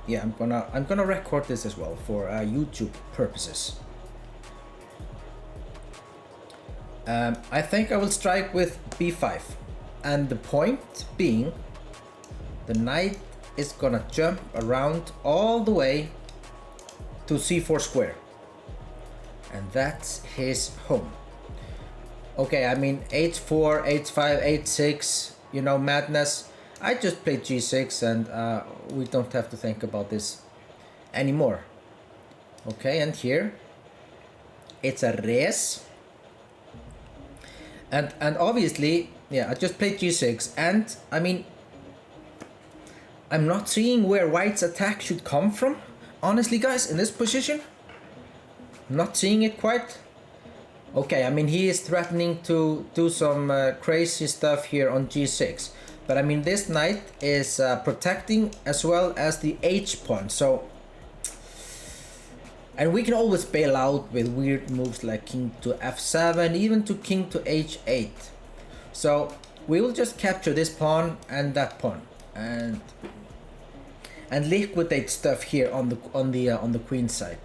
yeah, I'm gonna record this as well for YouTube purposes. I think I will strike with b5, and the point being, the knight is gonna jump around all the way to c4 square, and that's his home. Okay, I mean h4, h5, h6, you know, madness. I just played g6 and we don't have to think about this anymore. Okay, and here it's a res. And obviously, yeah, I just played g6, and I mean, I'm not seeing where white's attack should come from. Honestly, guys, in this position, I'm not seeing it quite. Okay, I mean, he is threatening to do some crazy stuff here on g6. But I mean, this knight is protecting as well as the h pawn, so... And we can always bail out with weird moves like king to f7, even to king to h8. So we will just capture this pawn and that pawn, and liquidate stuff here on the queen side.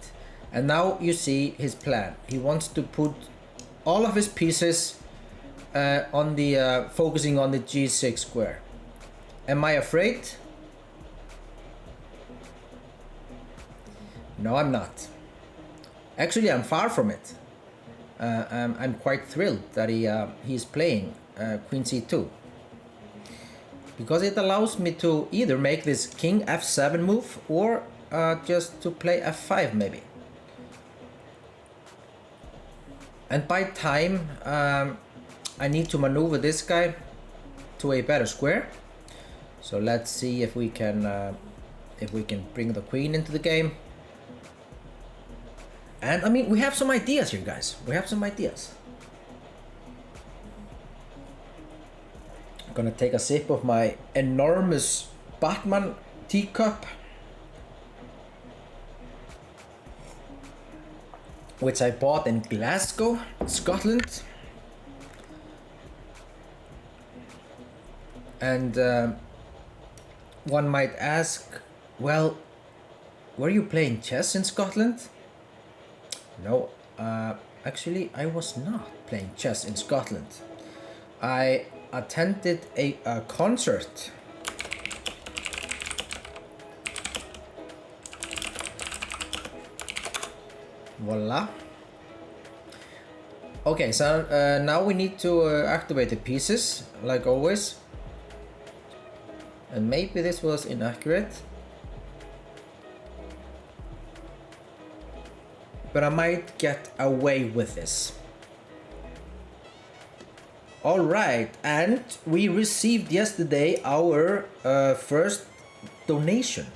And now you see his plan. He wants to put all of his pieces on the focusing on the g6 square. Am I afraid? No, I'm not. Actually, I'm far from it. I'm quite thrilled that he's playing queen c2, because it allows me to either make this king f7 move or just to play f5 maybe. And by time I need to maneuver this guy to a better square. So let's see if we can bring the queen into the game. And I mean, we have some ideas here, guys. We have some ideas. I'm gonna take a sip of my enormous Batman teacup, which I bought in Glasgow, Scotland. And one might ask, well, were you playing chess in Scotland? No, actually I was not playing chess in Scotland. I attended a concert. Voila. Okay, so now we need to activate the pieces, like always. And maybe this was inaccurate, but I might get away with this. Alright, and we received yesterday our first donation.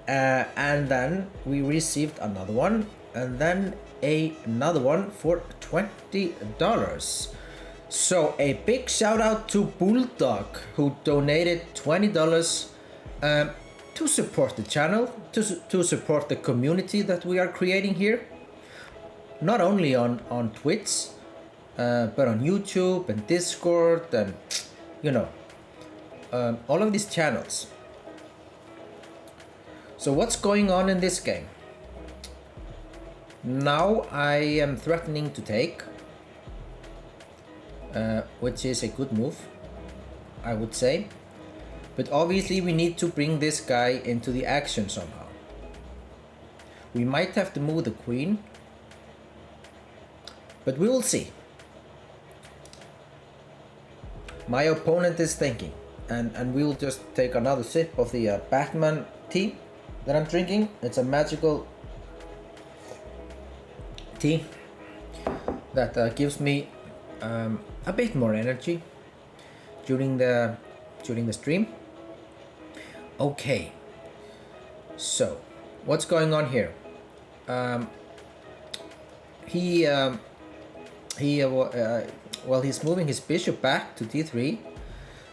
And then we received another one, and then another one for $20. So a big shout out to Bulldog, who donated $20 to support the channel, to support the community that we are creating here. Not only on Twitch, but on YouTube and Discord and, you know, all of these channels. So what's going on in this game? Now I am threatening to take, which is a good move, I would say. But obviously we need to bring this guy into the action somehow. We might have to move the queen, but we will see. My opponent is thinking, and we will just take another sip of the Batman tea that I'm drinking. It's a magical tea that gives me a bit more energy during the stream. Okay, so what's going on here? Well, he's moving his bishop back to d3,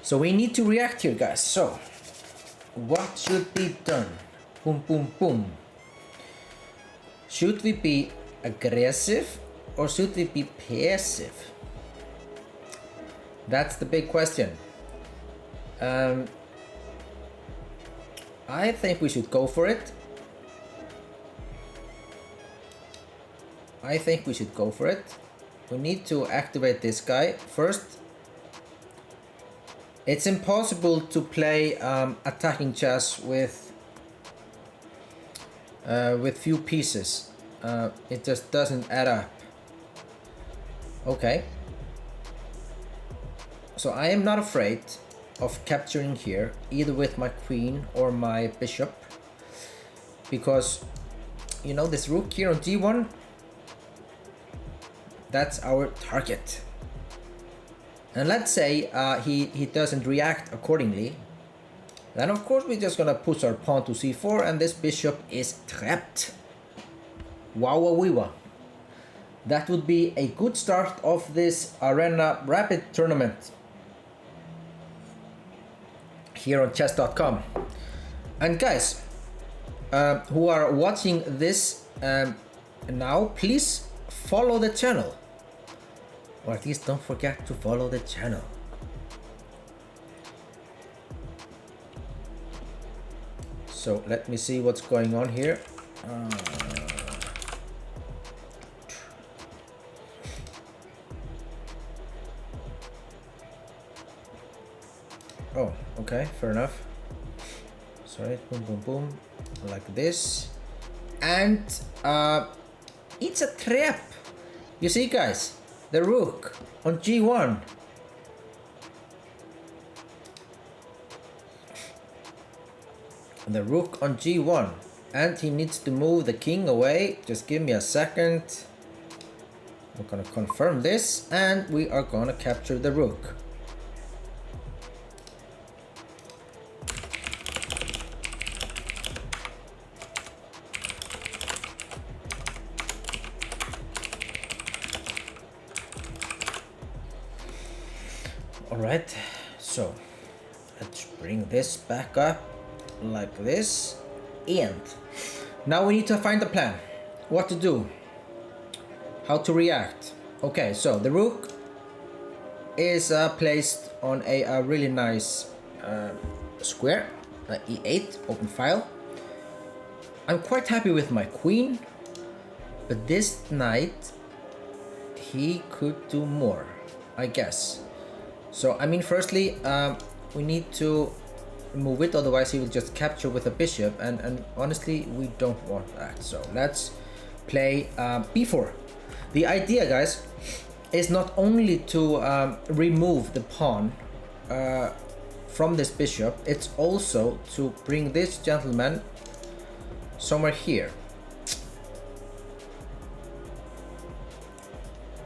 so we need to react here, guys. So what should be done? Boom, boom, boom. Should we be aggressive or should we be passive? That's the big question. I think we should go for it. I think we should go for it. We need to activate this guy first. It's impossible to play attacking chess with few pieces. It just doesn't add up. Okay. So I am not afraid of capturing here, either with my queen or my bishop, because you know this rook here on g1, that's our target. And let's say he doesn't react accordingly, then of course we're just gonna push our pawn to c4 and this bishop is trapped. Wow. That would be a good start of this Arena Rapid tournament here on chess.com. And guys who are watching this now, please follow the channel, or at least don't forget to follow the channel. So let me see what's going on here. Oh, okay, fair enough. Sorry, boom, like this. And it's a trap. You see, guys, the rook on g1. The rook on g1, and he needs to move the king away. Just give me a second. I'm gonna confirm this, and we are gonna capture the rook. Alright, so let's bring this back up like this, and now we need to find a plan, what to do, how to react. Okay, so the rook is placed on a really nice square, e8, open file. I'm quite happy with my queen, but this knight, he could do more, I guess. So I mean, firstly we need to move it, otherwise he will just capture with a bishop, and honestly we don't want that. So let's play b4. The idea, guys, is not only to remove the pawn from this bishop, it's also to bring this gentleman somewhere here.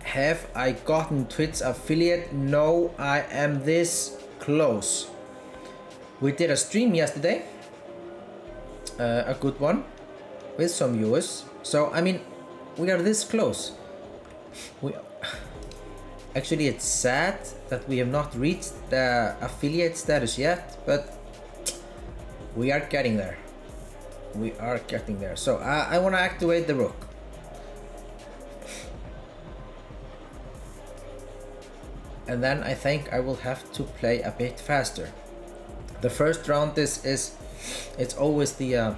Have I gotten Twitch affiliate? No, I am this close. We did a stream yesterday, a good one, with some viewers. So I mean, we are this close. Actually, it's sad that we have not reached the affiliate status yet, but we are getting there. We are getting there. So I want to activate the rook. And then I think I will have to play a bit faster. The first round it's always the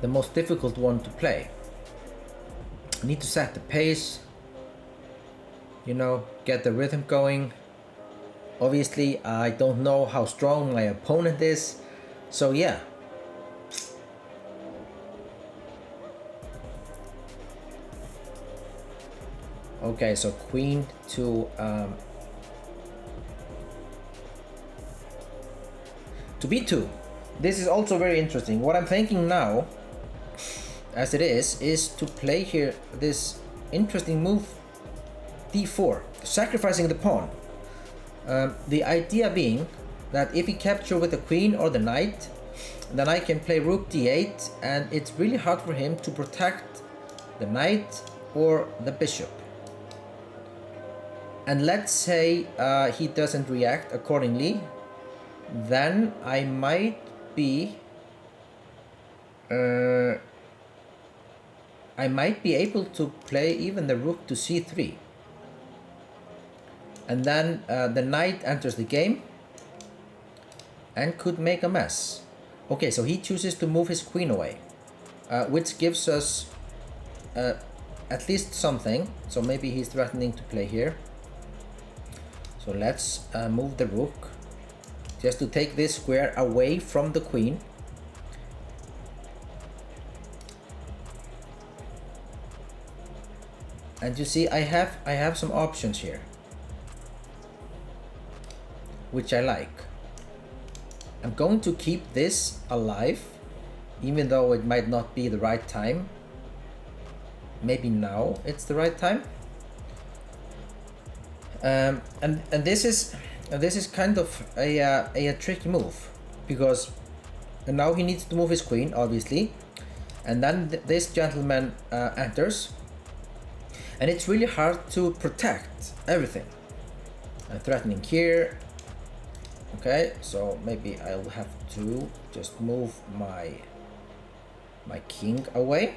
most difficult one to play. I need to set the pace, you know, get the rhythm going. Obviously I don't know how strong my opponent is, so yeah. Okay, so queen to b2. This is also very interesting. What I'm thinking now, as it is to play here this interesting move, d4, sacrificing the pawn. The idea being that if he captures with the queen or the knight, then I can play rook d8, and it's really hard for him to protect the knight or the bishop. And let's say he doesn't react accordingly, then I might be able to play even the rook to c3, and then the knight enters the game and could make a mess. Okay, so he chooses to move his queen away, which gives us at least something. So maybe he's threatening to play here. So let's move the rook just to take this square away from the queen. And you see, I have some options here, which I like. I'm going to keep this alive, even though it might not be the right time. Maybe now it's the right time. And this is kind of a tricky move, because now he needs to move his queen, obviously, and then this gentleman enters, and it's really hard to protect everything. I'm threatening here. Okay, so maybe I'll have to just move my king away,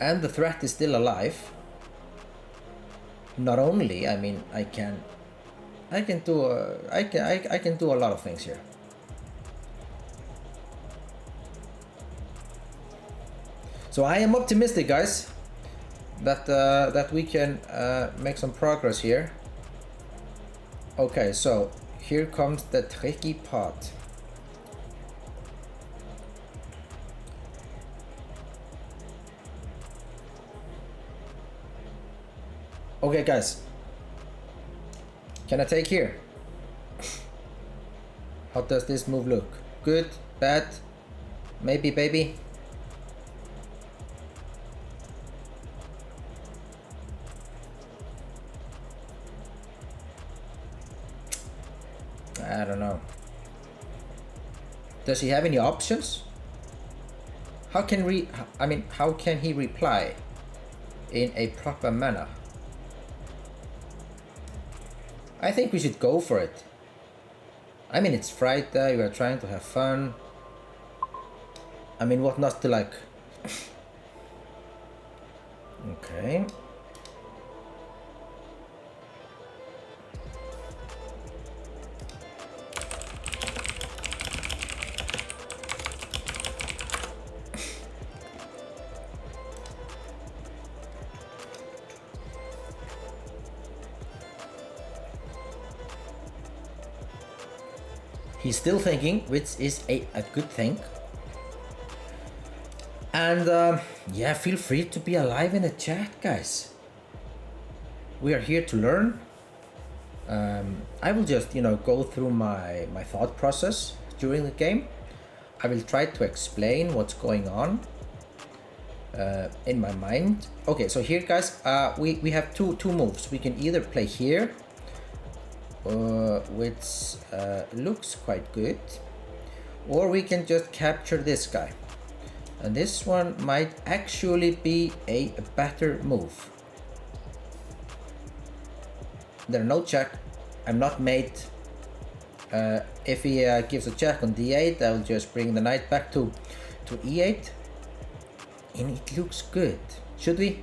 and the threat is still alive. Not only, I mean, I can do a lot of things here. So I am optimistic, guys, that we can make some progress here. Okay, so here comes the tricky part. Okay, guys, can I take here? How does this move look? Good, bad, maybe, baby? I don't know. Does he have any options? How can he reply in a proper manner? I think we should go for it. I mean, it's Friday, we are trying to have fun. I mean, what not to like? Okay. He's still thinking, which is a good thing. And yeah, feel free to be alive in the chat, guys. We are here to learn. I will just, go through my thought process during the game. I will try to explain what's going on in my mind. Okay, so here, guys, we have two moves. We can either play here, which looks quite good, or we can just capture this guy, and this one might actually be a better move. There's no check. I'm not mate. If he gives a check on d8, I'll just bring the knight back to e8, and it looks good. Should we?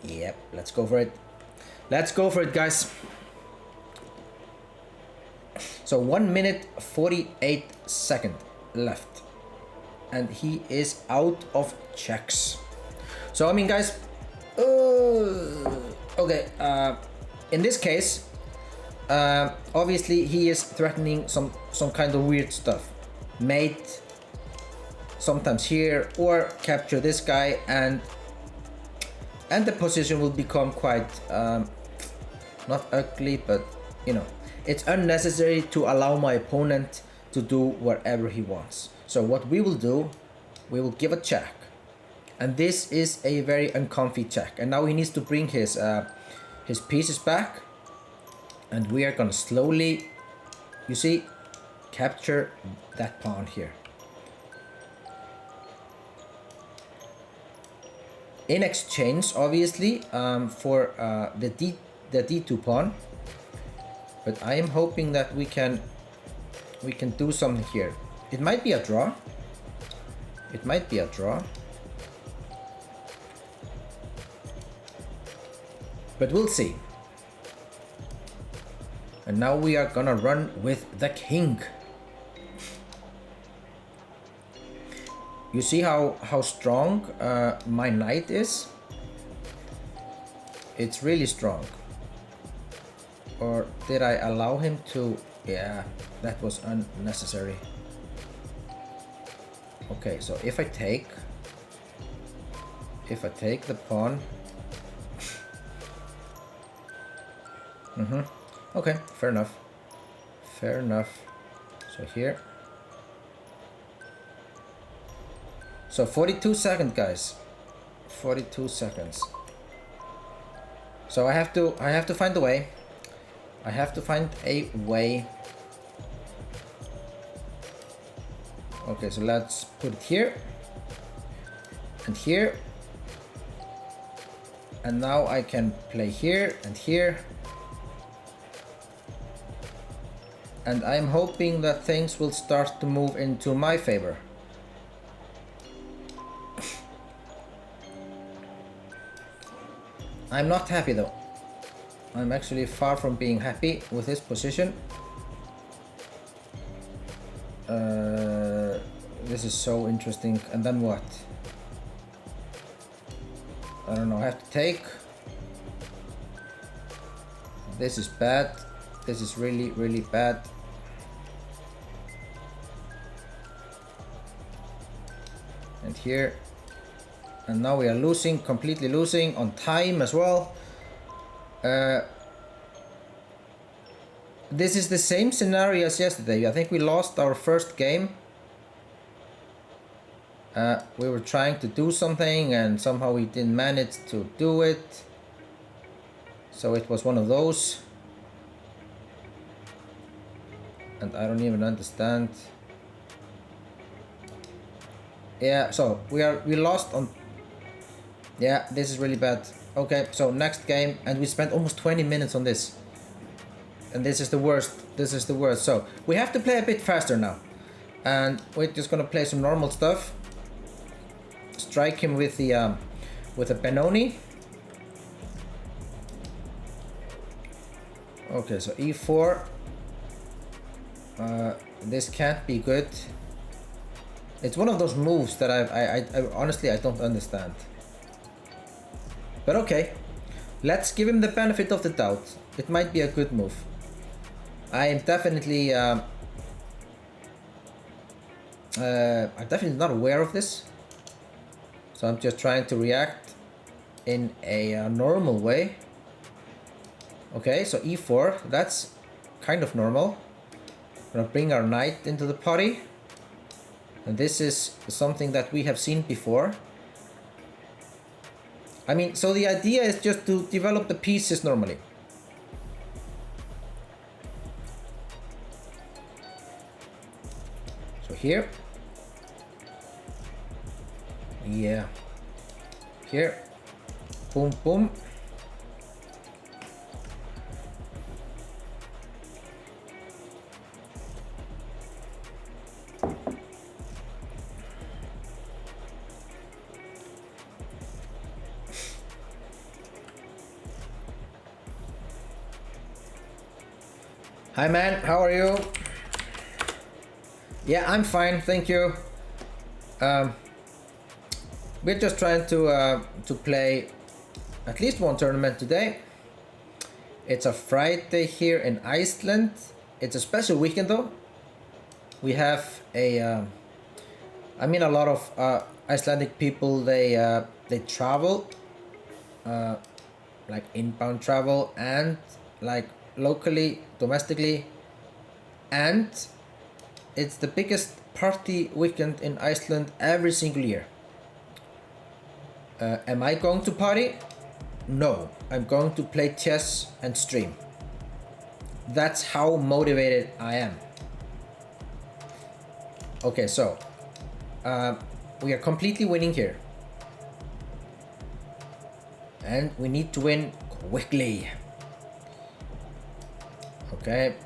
Yep, let's go for it. Let's go for it, guys. So 1 minute 48 seconds left, and he is out of checks. So I mean, guys, okay, in this case, obviously he is threatening some kind of weird stuff, mate sometimes here, or capture this guy, and the position will become quite not ugly, but it's unnecessary to allow my opponent to do whatever he wants. So what we will do, we will give a check, and this is a very uncomfy check, and now he needs to bring his pieces back, and we are gonna slowly, you see, capture that pawn here. In exchange, obviously, for the d2 pawn. But I am hoping that we can do something here. It might be a draw. It might be a draw. But we'll see. And now we are gonna run with the king. You see how strong my knight is? It's really strong. Or did I allow him to? Yeah, that was unnecessary. Okay, so if I take the pawn. Okay, fair enough. Fair enough. So here. So 42 seconds, guys. 42 seconds. So I have to find a way. I have to find a way. Okay, so let's put it here. And here. And now I can play here and here. And I'm hoping that things will start to move into my favor. I'm not happy though. I'm actually far from being happy with this position. This is so interesting. And then what? I don't know. I have to take. This is bad. This is really, really bad. And here. And now we are losing, completely losing on time as well. This is the same scenario as yesterday. I think we lost our first game. We were trying to do something and somehow we didn't manage to do it. So it was one of those. And I don't even understand. Yeah, so we lost on. Yeah, this is really bad. Okay, so next game, and we spent almost 20 minutes on this. And this is the worst. This is the worst. So we have to play a bit faster now. And we're just gonna play some normal stuff. Strike him with a Benoni. Okay, so e4. This can't be good. It's one of those moves that I honestly I don't understand. But okay, let's give him the benefit of the doubt. It might be a good move. I am definitely I'm definitely not aware of this. So I'm just trying to react in a normal way. Okay, so e4, that's kind of normal. We're gonna bring our knight into the party. And this is something that we have seen before. I mean, so the idea is just to develop the pieces normally. So here. Yeah. Here. Boom, boom. Hi man, how are you? Yeah, I'm fine, thank you. We're just trying to play at least one tournament today. It's a Friday here in Iceland. It's a special weekend though. We have a, I mean a lot of Icelandic people, they travel, like inbound travel and like locally, domestically, and it's the biggest party weekend in Iceland every single year. Am I going to party? No, I'm going to play chess and stream. That's how motivated I am. Okay, so we are completely winning here. And we need to win quickly. Okay,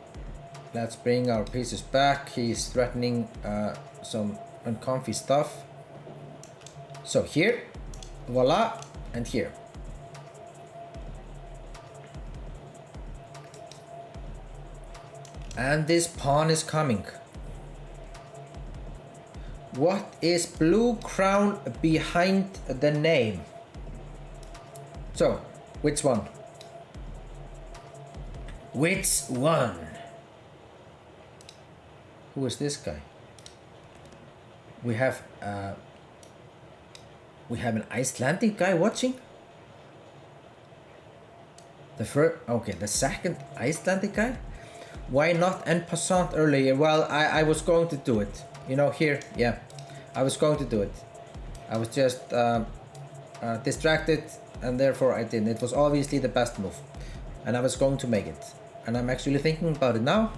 let's bring our pieces back. He's threatening some uncomfy stuff. So here, voila, and here. And this pawn is coming. What is blue crown behind the name? So, which one? Which one? Who is this guy? We have an Icelandic guy watching. The second Icelandic guy. Why not en passant earlier? Well, I was going to do it. You know, here, yeah, I was going to do it. I was just distracted, and therefore I didn't. It was obviously the best move, and I was going to make it. And I'm actually thinking about it now,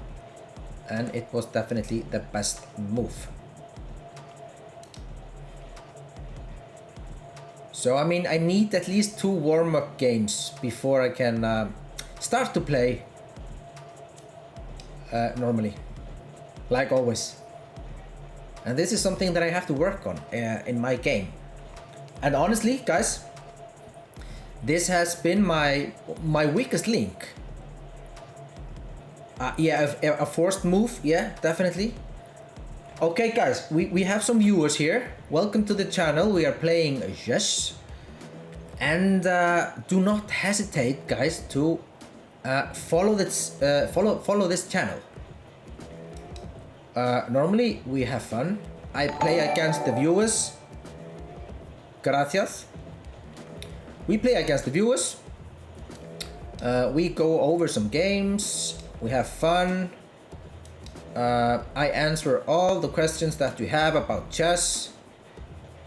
and it was definitely the best move. So I mean, I need at least 2 warm-up games before I can start to play normally, like always. And this is something that I have to work on in my game. And honestly, guys, this has been my weakest link. Yeah, a forced move, yeah, definitely. Okay, guys, we have some viewers here. Welcome to the channel. We are playing chess. And do not hesitate, guys, to follow this channel. Normally we have fun. I play against the viewers. Gracias. We play against the viewers. We go over some games. We have fun. I answer all the questions that you have about chess.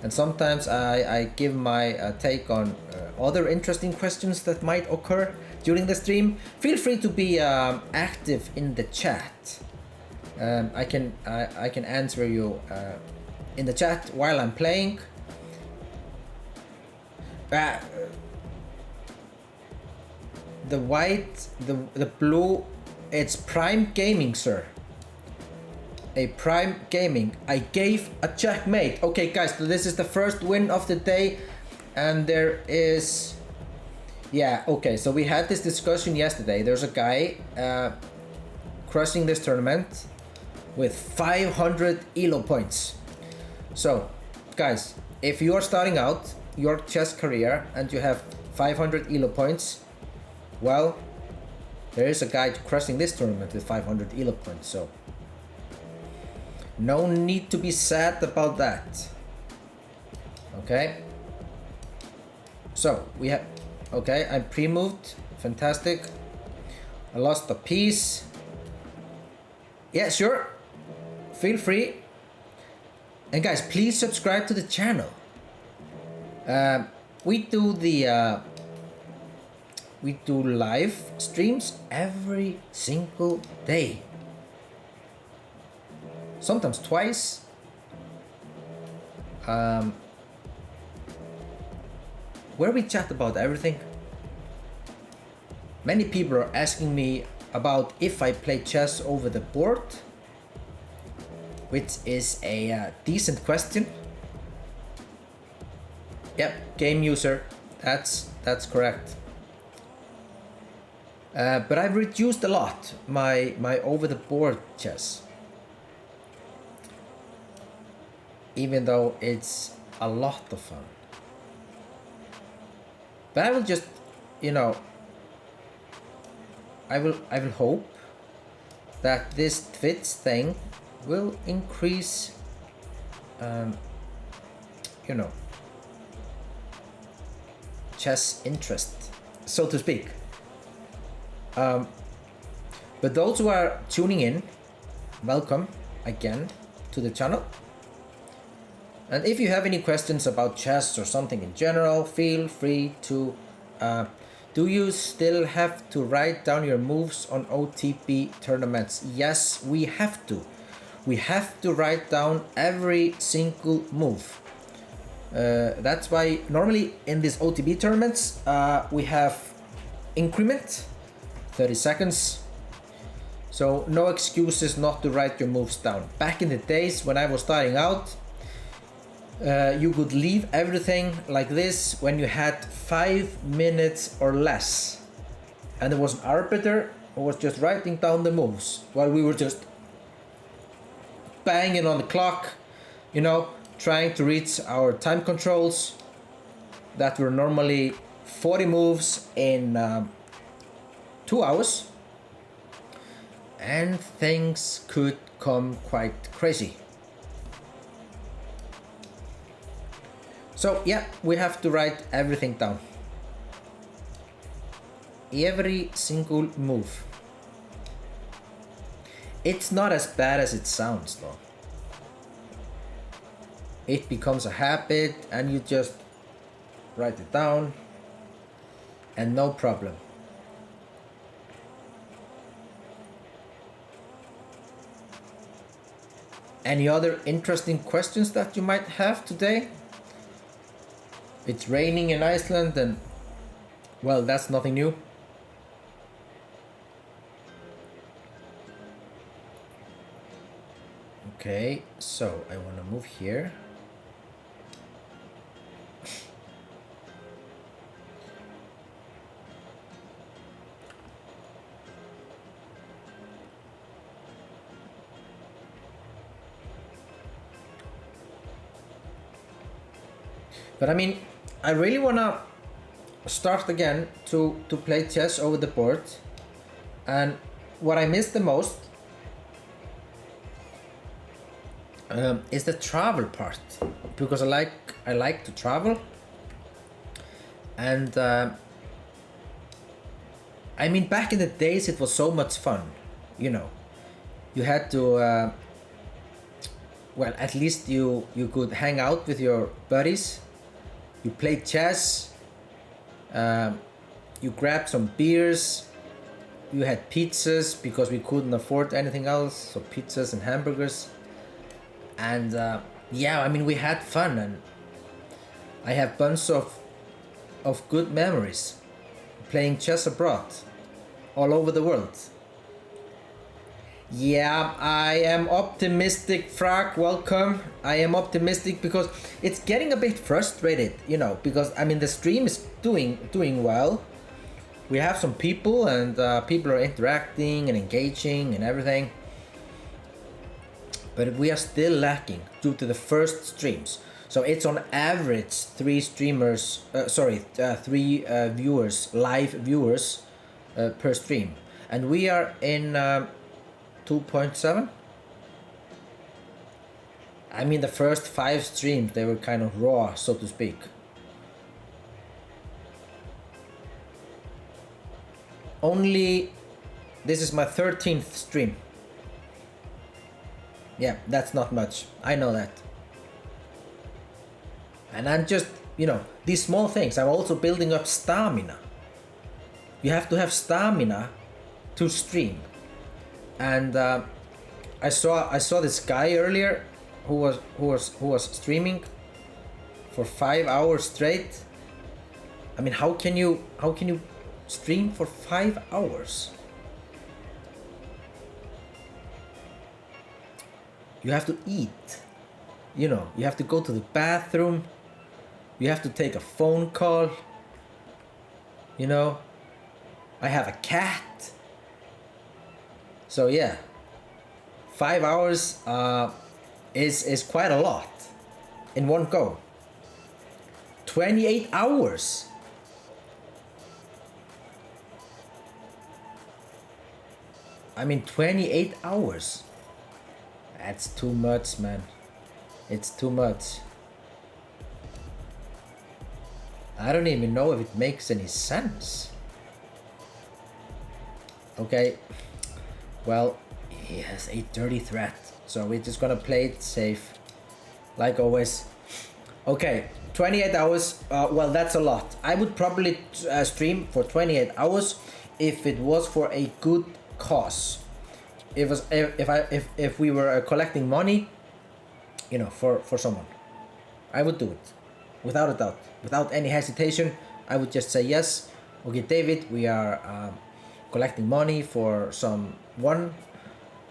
And sometimes I give my take on other interesting questions that might occur during the stream. Feel free to be active in the chat. I can answer you in the chat while I'm playing. The white, the blue, it's Prime Gaming, sir. A Prime Gaming. I gave a checkmate. Okay, guys, so this is the first win of the day, and there is, yeah, okay, so we had this discussion yesterday. There's a guy crushing this tournament with 500 ELO points. So, guys, if you are starting out your chess career and you have 500 ELO points, well, there is a guy crushing this tournament with 500 ELO points, so no need to be sad about that. Okay. So we have, okay, I'm pre-moved, fantastic. I lost a piece. Yeah, sure, feel free. And guys, please subscribe to the channel. We do live streams every single day. Sometimes twice. Where we chat about everything. Many people are asking me about if I play chess over the board, which is a decent question. Yep, game user, that's correct. But I've reduced a lot my over the board chess, even though it's a lot of fun. But I will just, you know, I will hope that this Twitch thing will increase, you know, chess interest, so to speak. But those who are tuning in, welcome again to the channel. And if you have any questions about chess or something in general, feel free to. Do you still have to write down your moves on OTP tournaments? Yes, we have to. We have to write down every single move. That's why normally in these OTP tournaments we have increment, 30 seconds. So no excuses not to write your moves down. Back in the days when I was starting out, you could leave everything like this when you had 5 minutes or less, and there was an arbiter who was just writing down the moves while we were just banging on the clock, you know, trying to reach our time controls that were normally 40 moves in 2 hours, and things could come quite crazy. So yeah, we have to write everything down. Every single move. It's not as bad as it sounds though. It becomes a habit and you just write it down and no problem. Any other interesting questions that you might have today? It's raining in Iceland and, well, that's nothing new. Okay, so I want to move here. But I mean, I really want to start again to play chess over the board. And what I miss the most is the travel part, because I like to travel, and I mean, back in the days it was so much fun, you know. You had to well, at least you could hang out with your buddies. You played chess. You grabbed some beers. You had pizzas because we couldn't afford anything else, so pizzas and hamburgers. And yeah, I mean, we had fun, and I have bunch of good memories playing chess abroad, all over the world. Yeah, I am optimistic, Frag, welcome. I am optimistic because it's getting a bit frustrated, you know, because I mean the stream is doing well. We have some people, and people are interacting and engaging and everything. But we are still lacking due to the first streams. So it's on average 3 streamers, three viewers, live viewers per stream. And we are in 2.7. I mean, the first 5 streams, they were kind of raw, so to speak. Only, this is my 13th stream. Yeah, that's not much. I know that. And I'm just, you know, these small things. I'm also building up stamina. You have to have stamina to stream. And I saw this guy earlier who was streaming for 5 hours straight. I mean, how can you stream for 5 hours? You have to eat, you know, you have to go to the bathroom, you have to take a phone call, you know. I have a cat. So yeah, 5 hours is quite a lot in one go. 28 hours. I mean, 28 hours. That's too much, man. It's too much. I don't even know if it makes any sense. Okay. Well, he has a dirty threat, so we're just gonna play it safe, like always. Okay, 28 hours. Well, that's a lot. I would probably stream for 28 hours if it was for a good cause. If we were collecting money, you know, for someone, I would do it without a doubt, without any hesitation. I would just say yes. Okay, David, we are collecting money for someone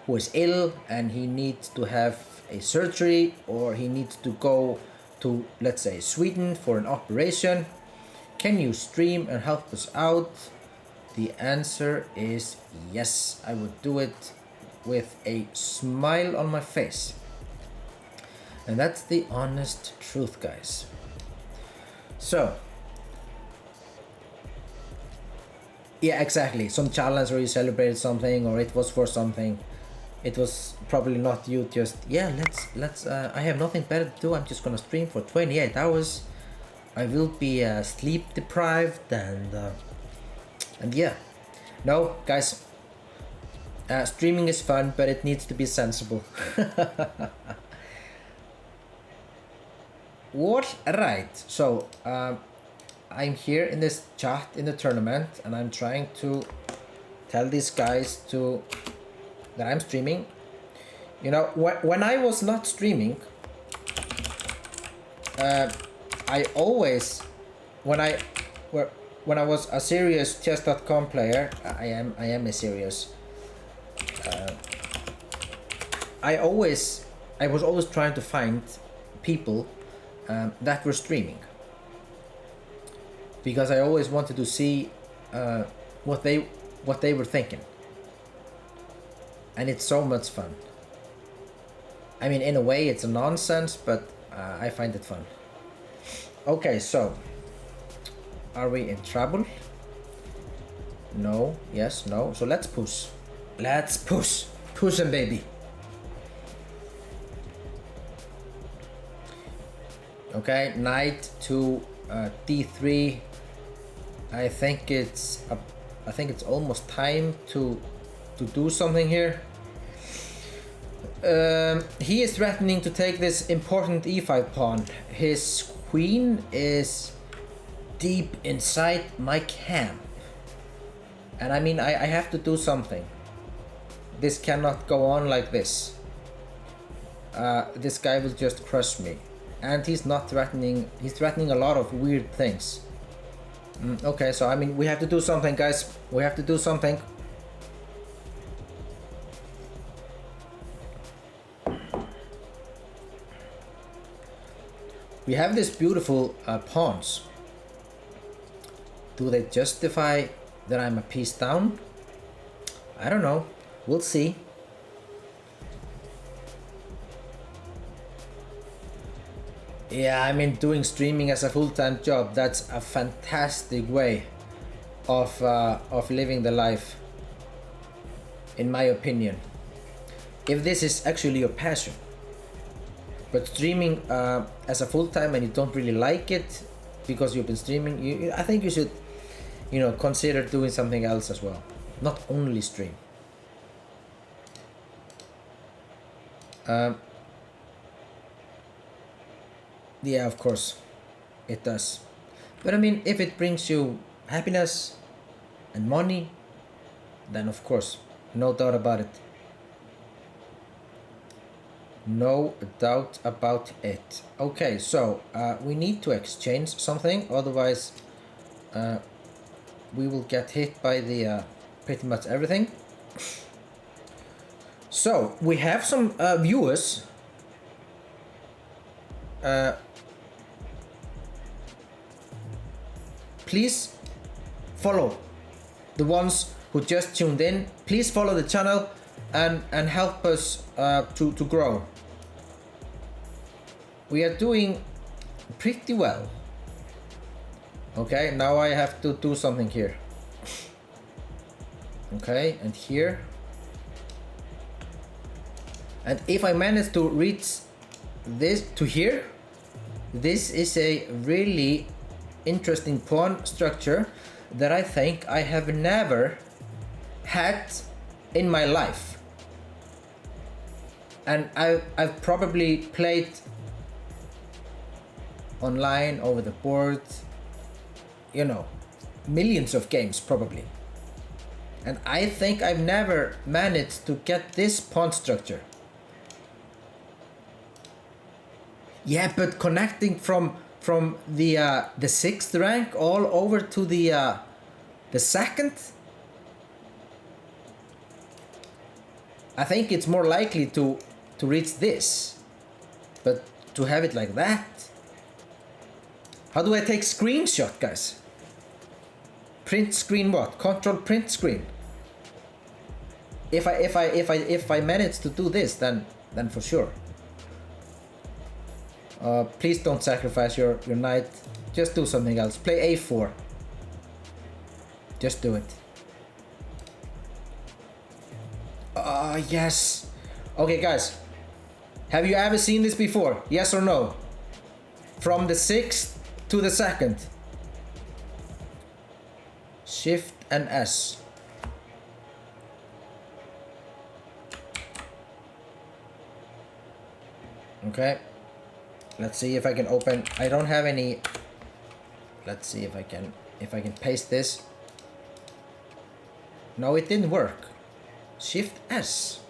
who is ill and he needs to have a surgery, or he needs to go to, let's say, Sweden for an operation. Can you stream and help us out? The answer is yes. I would do it with a smile on my face. And that's the honest truth, guys. So, yeah, exactly. Some challenge where you celebrated something, or it was for something. It was probably not you. Just yeah, let's. I have nothing better to do. I'm just gonna stream for 28 hours. I will be sleep deprived and yeah. No, guys. Streaming is fun, but it needs to be sensible. What? Right. So I'm here in this chat in the tournament, and I'm trying to tell these guys that I'm streaming. You know, when I was not streaming, I always, when I was a serious chess.com player, I am a serious. I was always trying to find people that were streaming, because I always wanted to see what they were thinking, and it's so much fun. I mean, in a way, it's a nonsense, but I find it fun. Okay, so are we in trouble? No. Yes. No. So let's push. Let's push. Push him, baby. Okay, knight to d3. I think it's almost time to do something here. He is threatening to take this important e5 pawn. His queen is deep inside my camp, and I mean, I have to do something. This cannot go on like this. This guy will just crush me. And he's not threatening, he's threatening a lot of weird things. Okay, so I mean, we have to do something, guys. We have to do something. We have these beautiful pawns. Do they justify that I'm a piece down? I don't know. We'll see. Yeah, I mean, doing streaming as a full-time job, that's a fantastic way of living the life, in my opinion. If this is actually your passion. But streaming as a full-time and you don't really like it because you've been streaming, I think you should, you know, consider doing something else as well. Not only stream. Yeah, of course, it does. But I mean, if it brings you happiness and money, then of course, no doubt about it. No doubt about it. Okay, so we need to exchange something, otherwise we will get hit by the pretty much everything. So we have some viewers. Please follow the ones who just tuned in. Please follow the channel and help us to grow. We are doing pretty well. Okay, now I have to do something here. Okay, and here. And if I manage to reach this to here, this is a really interesting pawn structure that I think I have never had in my life. And I've probably played online, over the board, you know, millions of games probably. And I think I've never managed to get this pawn structure. Yeah, but connecting from the 6th rank all over to the 2nd, I think it's more likely to reach this, but to have it like that. How do I take screenshot, guys? Print screen what? Control print screen. If I manage to do this, then for sure. Please don't sacrifice your knight. Just do something else. Play a4. Just do it. Yes. Okay, guys. Have you ever seen this before? Yes or no? From the 6th to the 2nd. Shift and S. Okay. Let's see if I can open. I don't have any. Let's see if I can paste this. No, it didn't work. Shift S.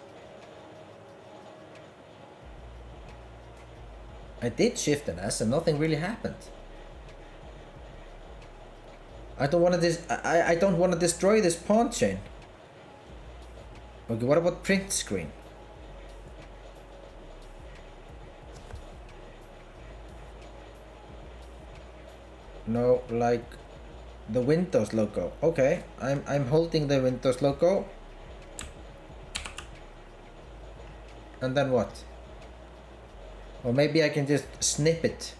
I did Shift and S and nothing really happened. I don't want to I don't want to destroy this pawn chain. Okay, what about print screen? No, like the Windows logo. Okay, I'm holding the Windows logo. And then what? Or maybe I can just snip it.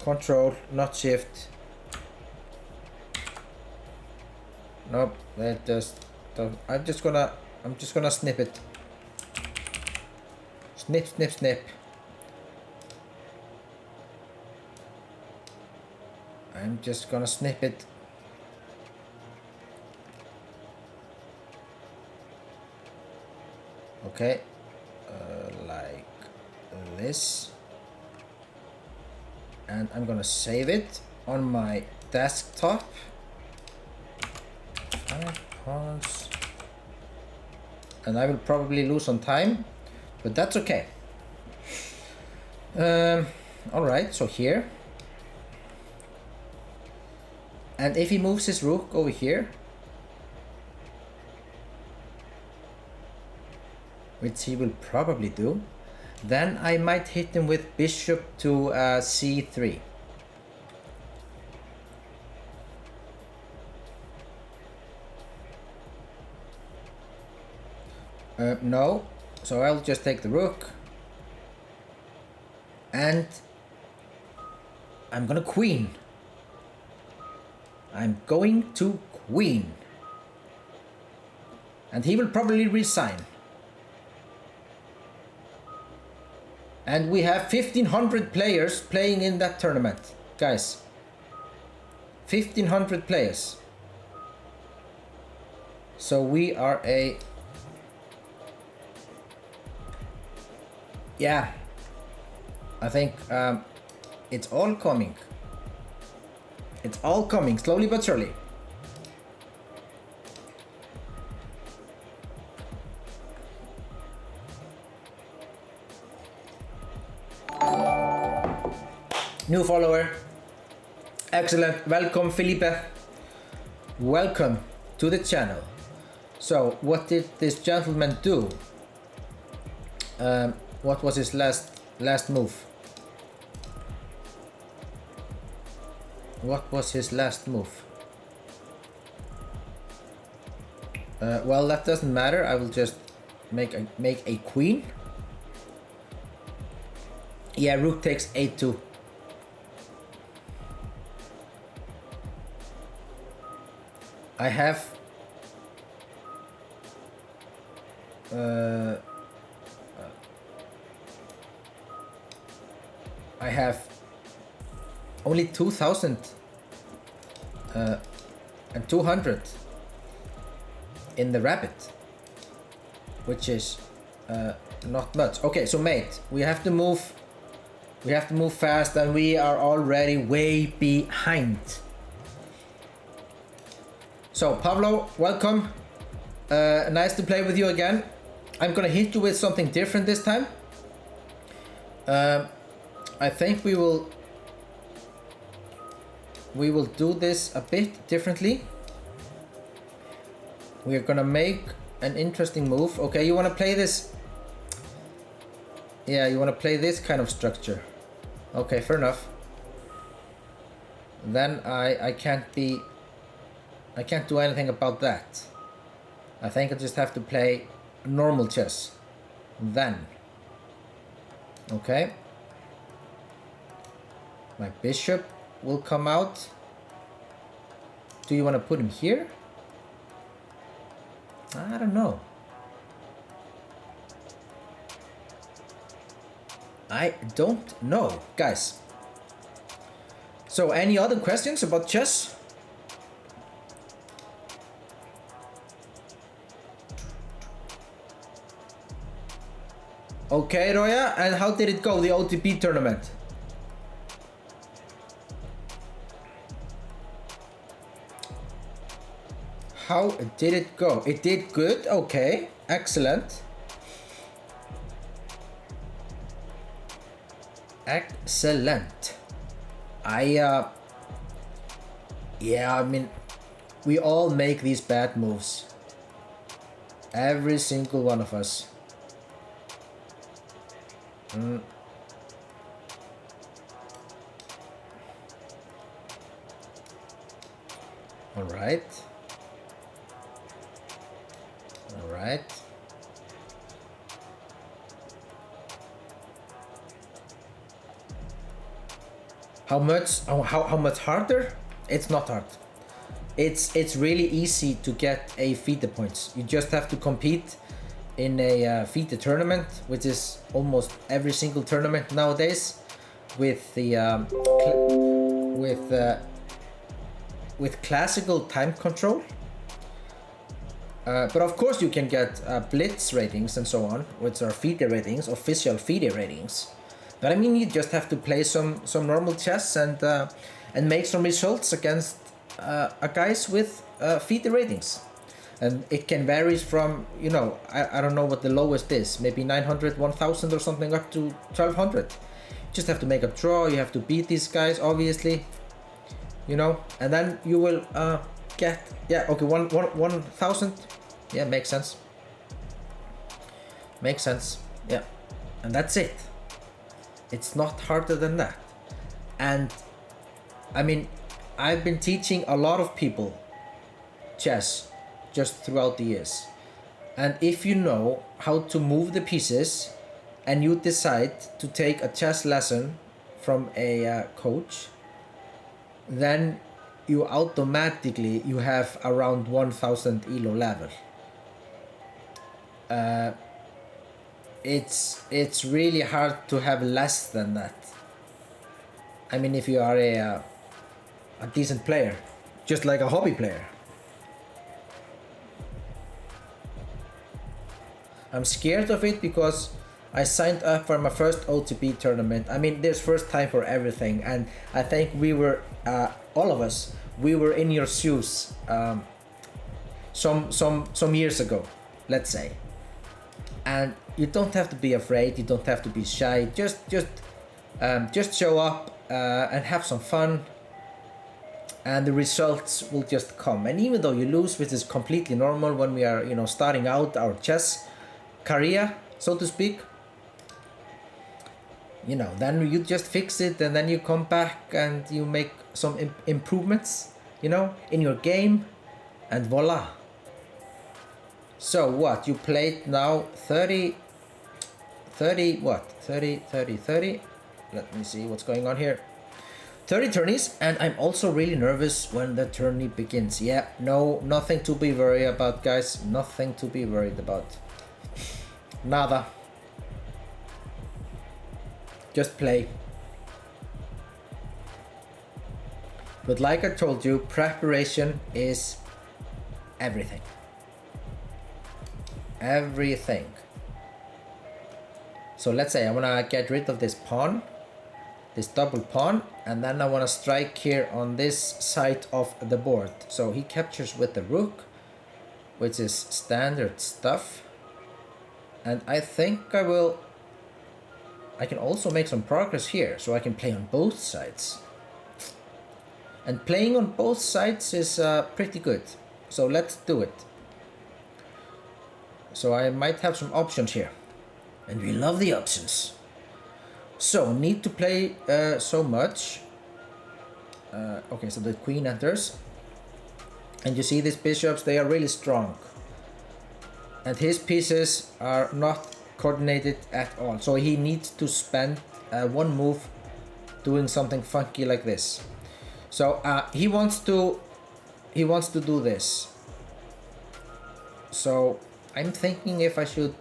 Control, not Shift. Nope, that just don't. I'm just gonna snip it. Snip, snip, snip. I'm just gonna snip it. Okay, like this. And I'm gonna save it on my desktop. 5 pawns. And I will probably lose some time, but that's okay. Alright, so here. And if he moves his rook over here, which he will probably do, then I might hit him with bishop to c3. No, so I'll just take the rook. And I'm gonna queen. I'm going to queen. And he will probably resign. And we have 1,500 players playing in that tournament. Guys. 1,500 players. So we are a... Yeah. I think it's all coming. It's all coming, slowly but surely. New follower. Excellent. Welcome, Felipe. Welcome to the channel. So, what did this gentleman do? What was his last move? What was his last move? Well, that doesn't matter. I will just make a queen. Yeah, rook takes a2. I have only 2,200 in the rabbit, which is not much. Okay, so mate, we have to move fast, and we are already way behind. So Pablo, welcome. Nice to play with you again. I'm gonna hit you with something different this time. I think we will do this a bit differently. We are gonna make an interesting move. Okay, you wanna play this? Yeah, you wanna play this kind of structure. Okay, fair enough. Then I can't do anything about that. I think I just have to play normal chess. Then Okay. My bishop will come out. Do you want to put him here? I don't know. I don't know, guys. So any other questions about chess? Okay, Roya, and how did it go, the OTP tournament? How did it go? It did good, okay, excellent. Excellent. Yeah, I mean, we all make these bad moves. Every single one of us. All right. All right. How much harder? It's not hard. It's really easy to get a FIDE points. You just have to compete in a FIDE tournament, which is almost every single tournament nowadays, with the with classical time control. But of course you can get blitz ratings and so on, which are FIDE ratings, official FIDE ratings. But I mean, you just have to play some normal chess and make some results against guys with FIDE ratings. And it can vary from, you know, I don't know what the lowest is, maybe 900, 1000 or something, up to 1200. You just have to make a draw, you have to beat these guys, obviously, you know, and then you will get, yeah, okay, 1000, yeah, makes sense. Makes sense, yeah, and that's it. It's not harder than that. And I mean, I've been teaching a lot of people chess just throughout the years. And if you know how to move the pieces and you decide to take a chess lesson from a coach, then you automatically you have around 1000 ELO level. It's really hard to have less than that. I mean, if you are a decent player, just like a hobby player. I'm scared of it because I signed up for my first OTP tournament. I mean, there's first time for everything, and I think we were all of us, we were in your shoes some years ago, let's say. And you don't have to be afraid, you don't have to be shy, just show up and have some fun, and the results will just come. And even though you lose, which is completely normal when we are, you know, starting out our chess career, so to speak, you know, then you just fix it, and then you come back and you make some improvements, you know, in your game, and voila. So what, you played now 30 what, 30, let me see what's going on here. 30 tourneys, and I'm also really nervous when the tourney begins. Yeah, no, nothing to be worried about, guys, nothing to be worried about. Nada. Just play. But like I told you, preparation is everything. Everything. So let's say I want to get rid of this pawn, this double pawn, and then I want to strike here on this side of the board. So he captures with the rook, which is standard stuff. And I think I can also make some progress here, so I can play on both sides. And playing on both sides is pretty good. So let's do it. So I might have some options here. And we love the options. So need to play so much. Okay, so the queen enters. And you see these bishops, they are really strong. And his pieces are not coordinated at all. So he needs to spend one move doing something funky like this. So he wants to do this. So I'm thinking if I should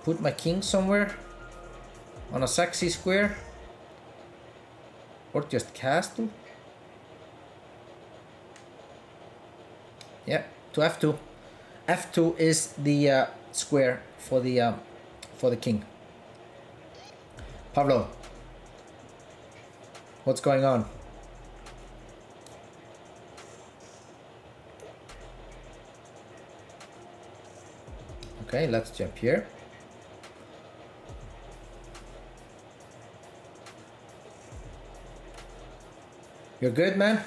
put my king somewhere on a sexy square, or just castle. Yeah, to f2. F2 is the square for the king. Pablo, what's going on? Okay, let's jump here. You're good, man?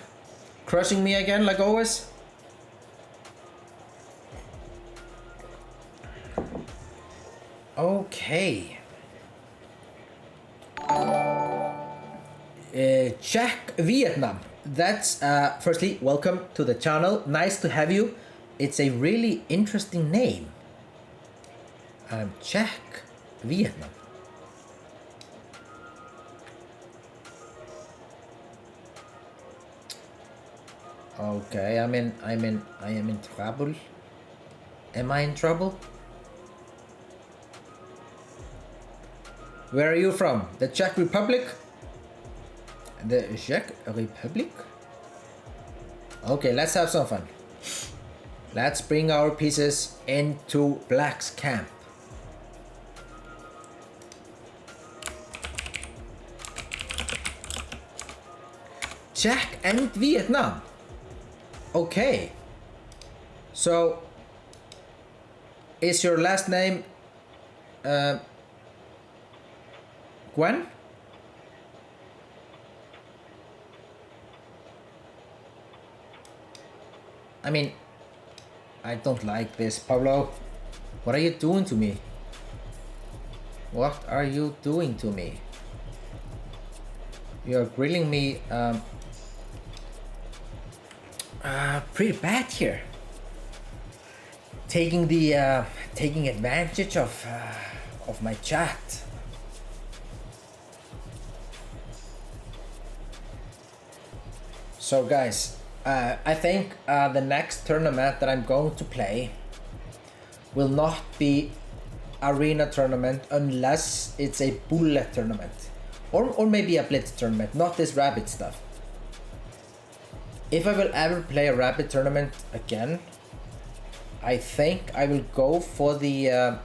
Crushing me again, like always? Okay. Czech Vietnam. That's firstly, welcome to the channel. Nice to have you. It's a really interesting name. Czech Vietnam. Okay, I am in trouble. Am I in trouble? Where are you from? The Czech Republic? The Czech Republic? Okay, let's have some fun. Let's bring our pieces into Black's camp. Czech and Vietnam. Okay. So, is your last name Gwen? I mean, I don't like this, Pablo. What are you doing to me? What are you doing to me? You're grilling me pretty bad here. Taking advantage of my chat. So guys, I think the next tournament that I'm going to play will not be arena tournament unless it's a bullet tournament, or maybe a blitz tournament, not this rabbit stuff. If I will ever play a rabbit tournament again, I think I will go for the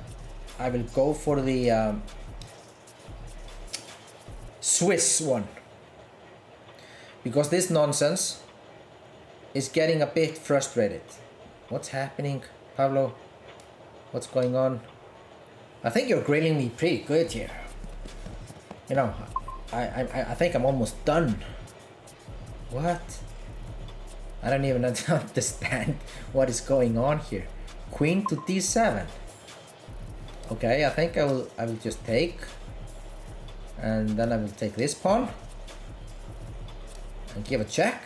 Swiss one, because this nonsense is getting a bit frustrated. What's happening, Pablo? What's going on? I think you're grilling me pretty good here. You know, I think I'm almost done. What? I don't even understand what is going on here. Queen to d7. Okay, I think I will just take, and then I will take this pawn and give a check.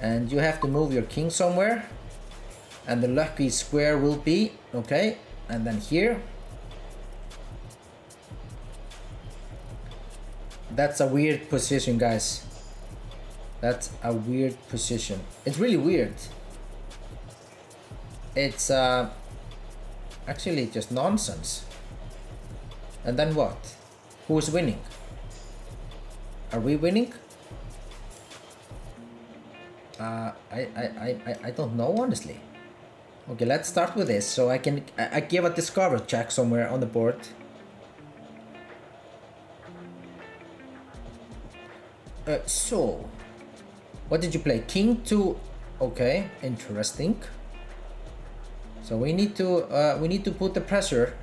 And you have to move your king somewhere, and the lucky square will be okay. And then here, that's a weird position, guys. That's a weird position. It's really weird. It's actually just nonsense. And then what? Who is winning? Are we winning? I don't know, honestly. Okay, let's start with this, so I give a discover check somewhere on the board. So, what did you play? King to, okay, interesting. So we need to put the pressure.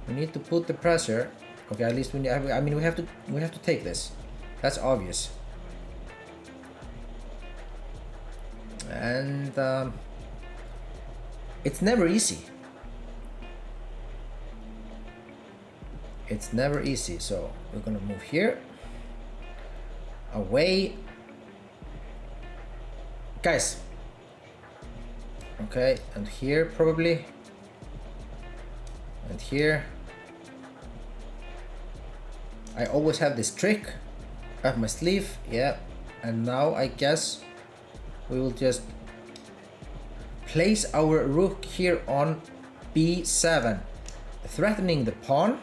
We need to put the pressure. Okay, at least we have to take this. That's obvious. And it's never easy. It's never easy. So we're gonna move here, away, guys. Okay, and here probably. it here. I always have this trick up my sleeve. Yeah, and now I guess we will just place our rook here on b7, threatening the pawn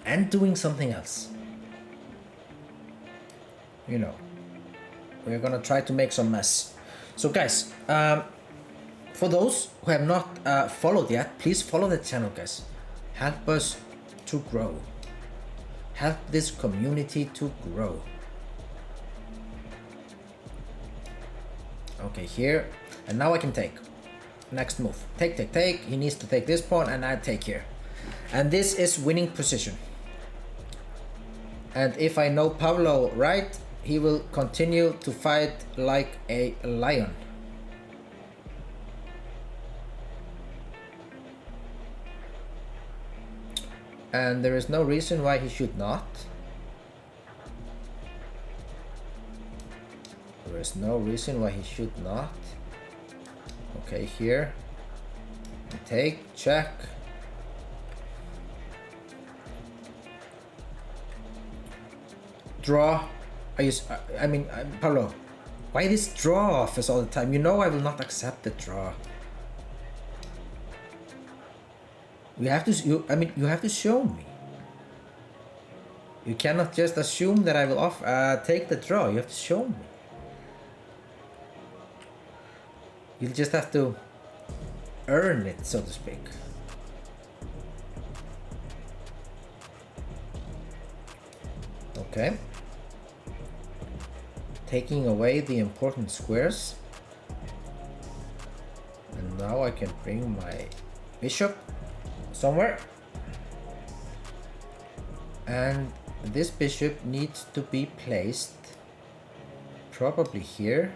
and doing something else. You know, we're gonna try to make some mess. So guys, for those who have not followed yet, please follow the channel, guys. Help us to grow. Help this community to grow. Okay, here. And now I can take. Next move. Take, take, take. He needs to take this pawn and I take here. And this is winning position. And if I know Pablo right, he will continue to fight like a lion. And there is no reason why he should not. There is no reason why he should not. Okay, here. Take, check. Draw. I mean, Pablo, why this draw offers all the time? You know I will not accept the draw. You have to, you have to show me. You cannot just assume that I will take the draw. You have to show me. You just have to earn it, so to speak. Okay. Taking away the important squares. And now I can bring my bishop somewhere. And this bishop needs to be placed probably here.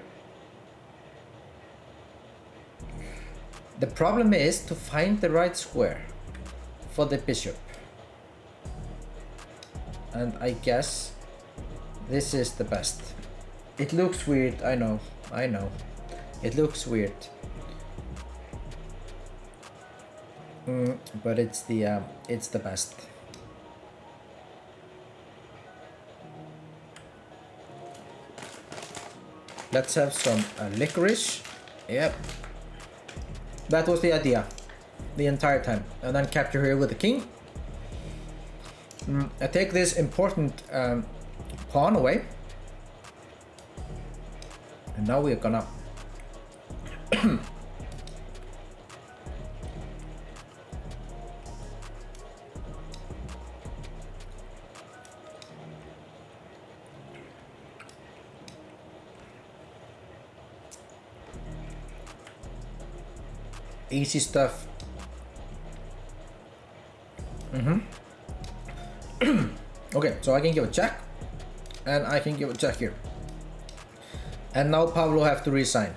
The problem is to find the right square for the bishop. And I guess this is the best. It looks weird, I know. It looks weird. But it's the best. Let's have some licorice. Yep. That was the idea the entire time. And then capture here with the king. I take this important pawn away. And now we're gonna easy stuff. Okay, so I can give a check and I can give a check here. And now Pablo have to resign.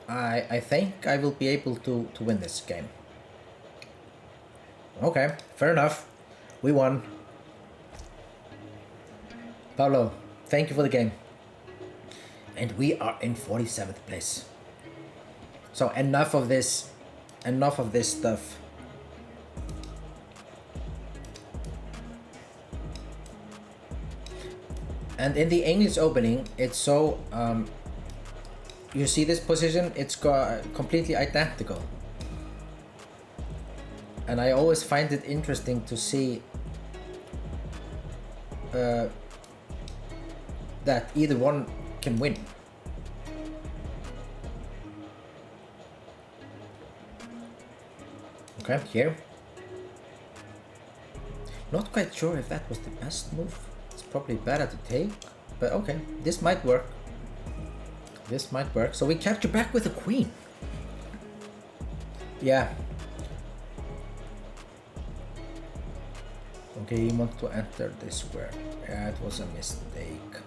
I think I will be able to win this game. Okay, fair enough. We won. Pablo, thank you for the game. And we are in 47th place. So enough of this stuff. And in the English opening, it's so you see this position, it's completely identical. And I always find it interesting to see that either one can win. Okay, here. Not quite sure if that was the best move. It's probably better to take, but okay, this might work. This might work. So we capture back with the queen. Yeah. Okay, he wants to enter this square. Yeah, it was a mistake.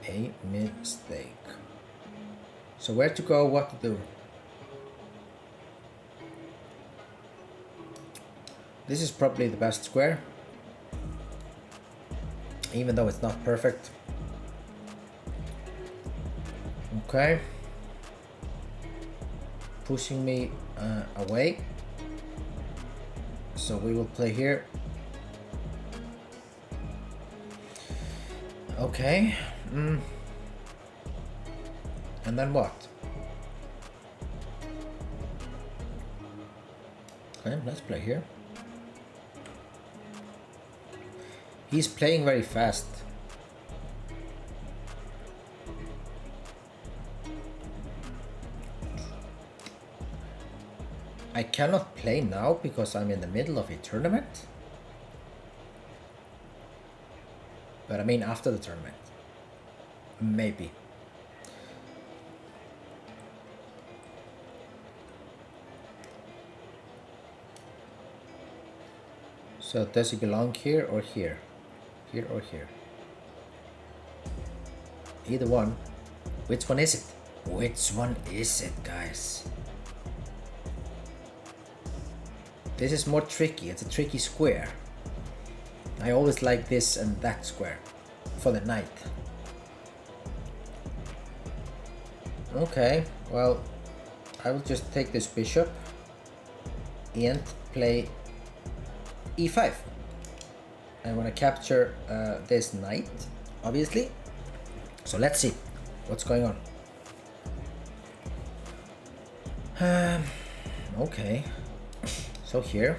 A mistake. So where to go, what to do? This is probably the best square. even though it's not perfect. Okay. Pushing me away. So we will play here. Okay. And then what? Okay, let's play here. He's playing very fast. I cannot play now because I'm in the middle of a tournament. But I mean after the tournament. Maybe. So does he belong here or here? Here or here? Either one. Which one is it? Which one is it, guys? This is more tricky. It's a tricky square. I always like this and that square for the knight. Okay, well, I will just take this bishop and play e5. I want to capture this knight, obviously. So let's see what's going on. Okay, so here.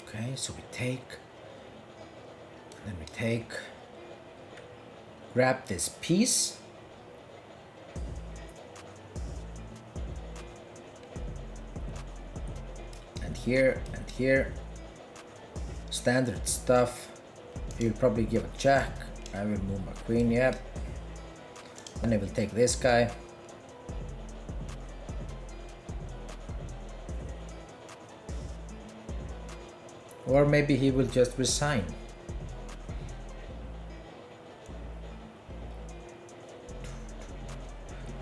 Okay, so we take, and then we take, grab this piece, and here, standard stuff. He'll probably give a jack. I will move my queen, yeah. And I will take this guy. Or maybe he will just resign.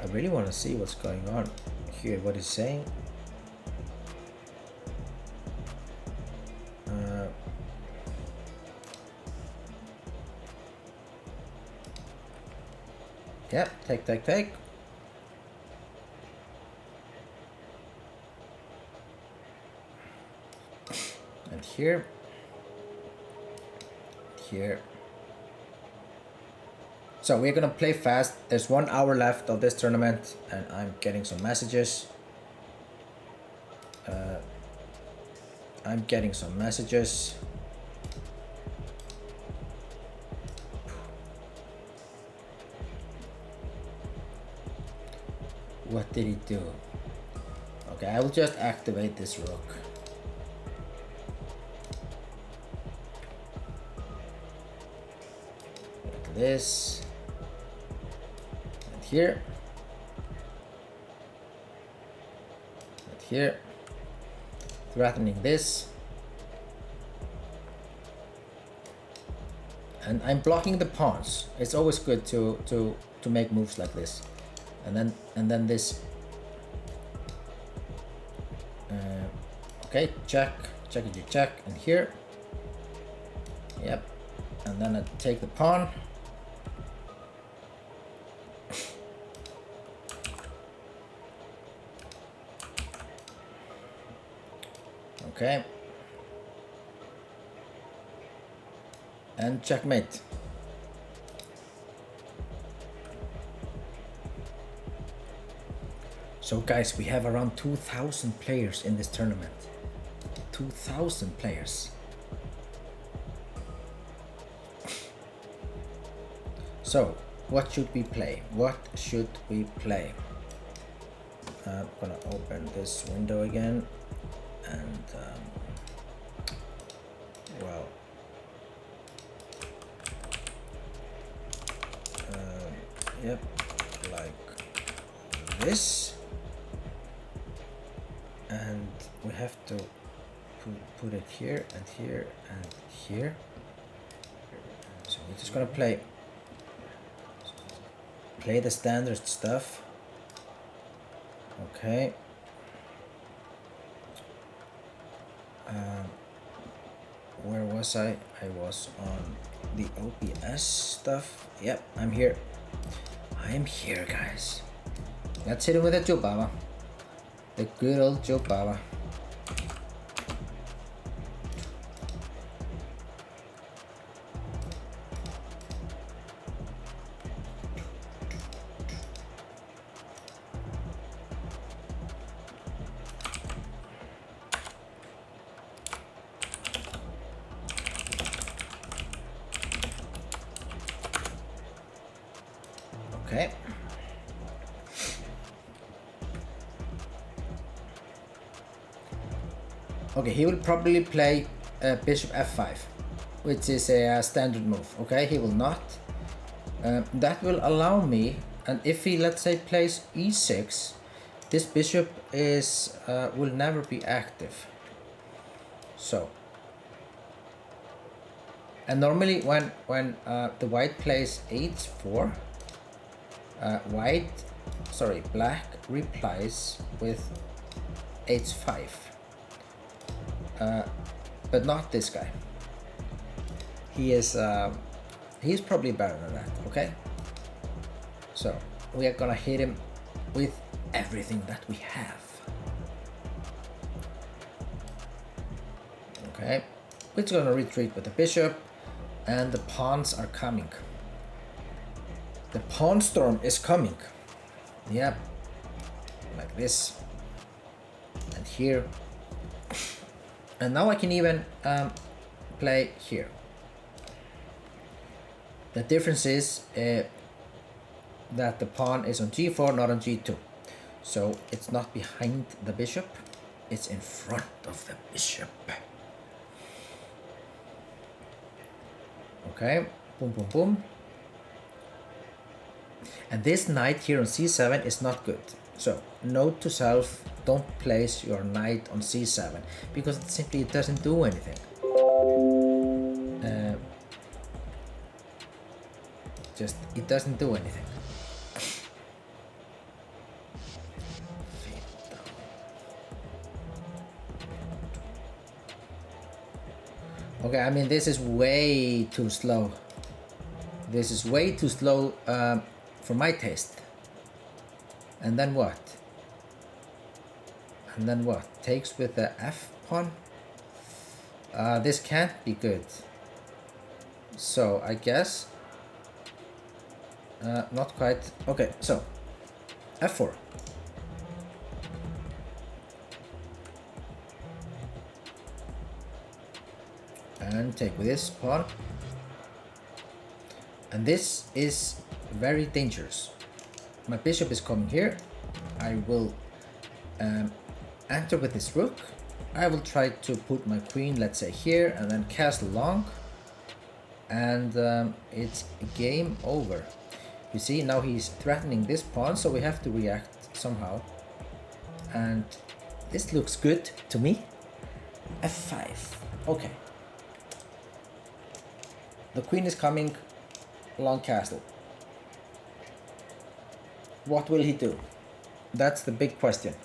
I really want to see what's going on here, what he's saying. Yeah, take. And here. So we're gonna play fast. There's 1 hour left of this tournament and I'm getting some messages. What did he do? Okay, I will just activate this rook. Like this. And here. And here. Threatening this. And I'm blocking the pawns. It's always good to make moves like this. And then this. Okay, check, and here. Yep. And then I take the pawn. Okay. And checkmate. So guys, we have around 2,000 players in this tournament. 2,000 players. So, what should we play? I'm gonna open this window again and well, yep, like this. And we have to put it here and here and here. we're just gonna play the standard stuff. Okay. Where was I? I was on the OPS stuff. Yep, I'm here. I am here, guys. Let's hit him with a Joe Baba. The good old Joe Baba. Okay. Okay, he will probably play bishop f5, which is a standard move. Okay, he will not. That will allow me, and if he, let's say, plays e6, this bishop is will never be active. So, and normally when the white plays h4, black replies with h5. But not this guy. He's probably better than that. Okay. So we are gonna hit him with everything that we have. Okay. We're just gonna retreat with the bishop, and the pawns are coming. The pawn storm is coming. Yep. Like this. And here. And now I can even play here. The difference is that the pawn is on g4, not on g2. So it's not behind the bishop, it's in front of the bishop. Okay, boom, boom, boom. And this knight here on c7 is not good. So note to self, don't place your knight on c7 because it doesn't do anything. It doesn't do anything. Okay, I mean this is way too slow. This is way too slow for my taste. And then what? And then what? Takes with the f pawn? This can't be good. So I guess not quite. Okay, so f4. And take with this pawn. And this is very dangerous. My bishop is coming here. I will enter with this rook. I will try to put my queen, let's say here, and then castle long. And it's game over. You see, now he's threatening this pawn, so we have to react somehow. And this looks good to me. f5. Okay. The queen is coming, long castle. What will he do? That's the big question.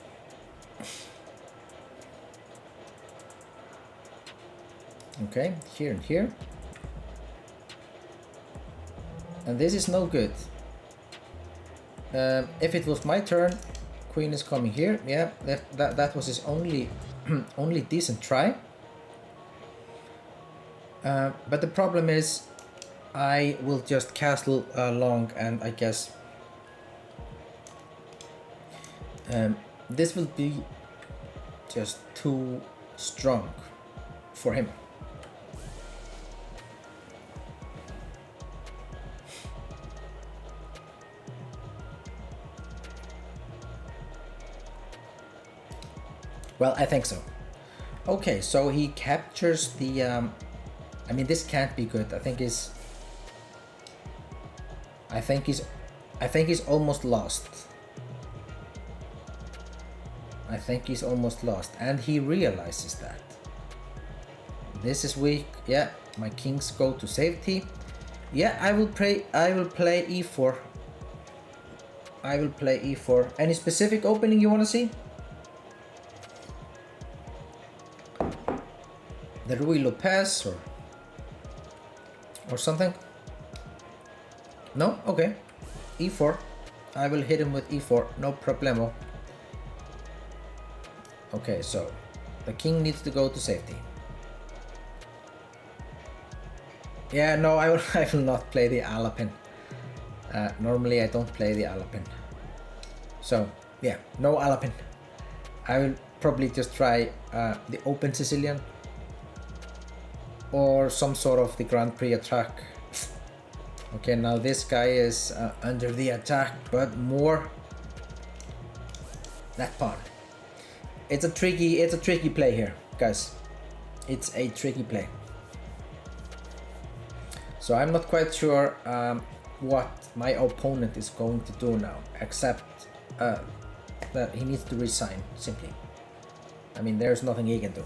Okay, here and here. And this is no good. If it was my turn, queen is coming here. Yeah, that was his only only decent try. But the problem is I will just castle long, and I guess this will be just too strong for him. Well, I think so. Okay, so he captures the I mean, this can't be good. I think he's almost lost. I think he's almost lost, and he realizes that. This is weak. Yeah, my kings go to safety. Yeah, I will play e4. I will play e4. Any specific opening you want to see? The Rui Lopez or something? No? Okay. e4. I will hit him with e4, no problemo. Okay, so the king needs to go to safety. Yeah, no, I will not play the Alapin. Normally I don't play the Alapin. So, yeah, no Alapin. I will probably just try the open Sicilian or some sort of the Grand Prix attack. Okay, now this guy is under the attack, but more that pawn. It's a tricky play here, guys. It's a tricky play. So I'm not quite sure what my opponent is going to do now, except that he needs to resign, simply. I mean, there's nothing he can do.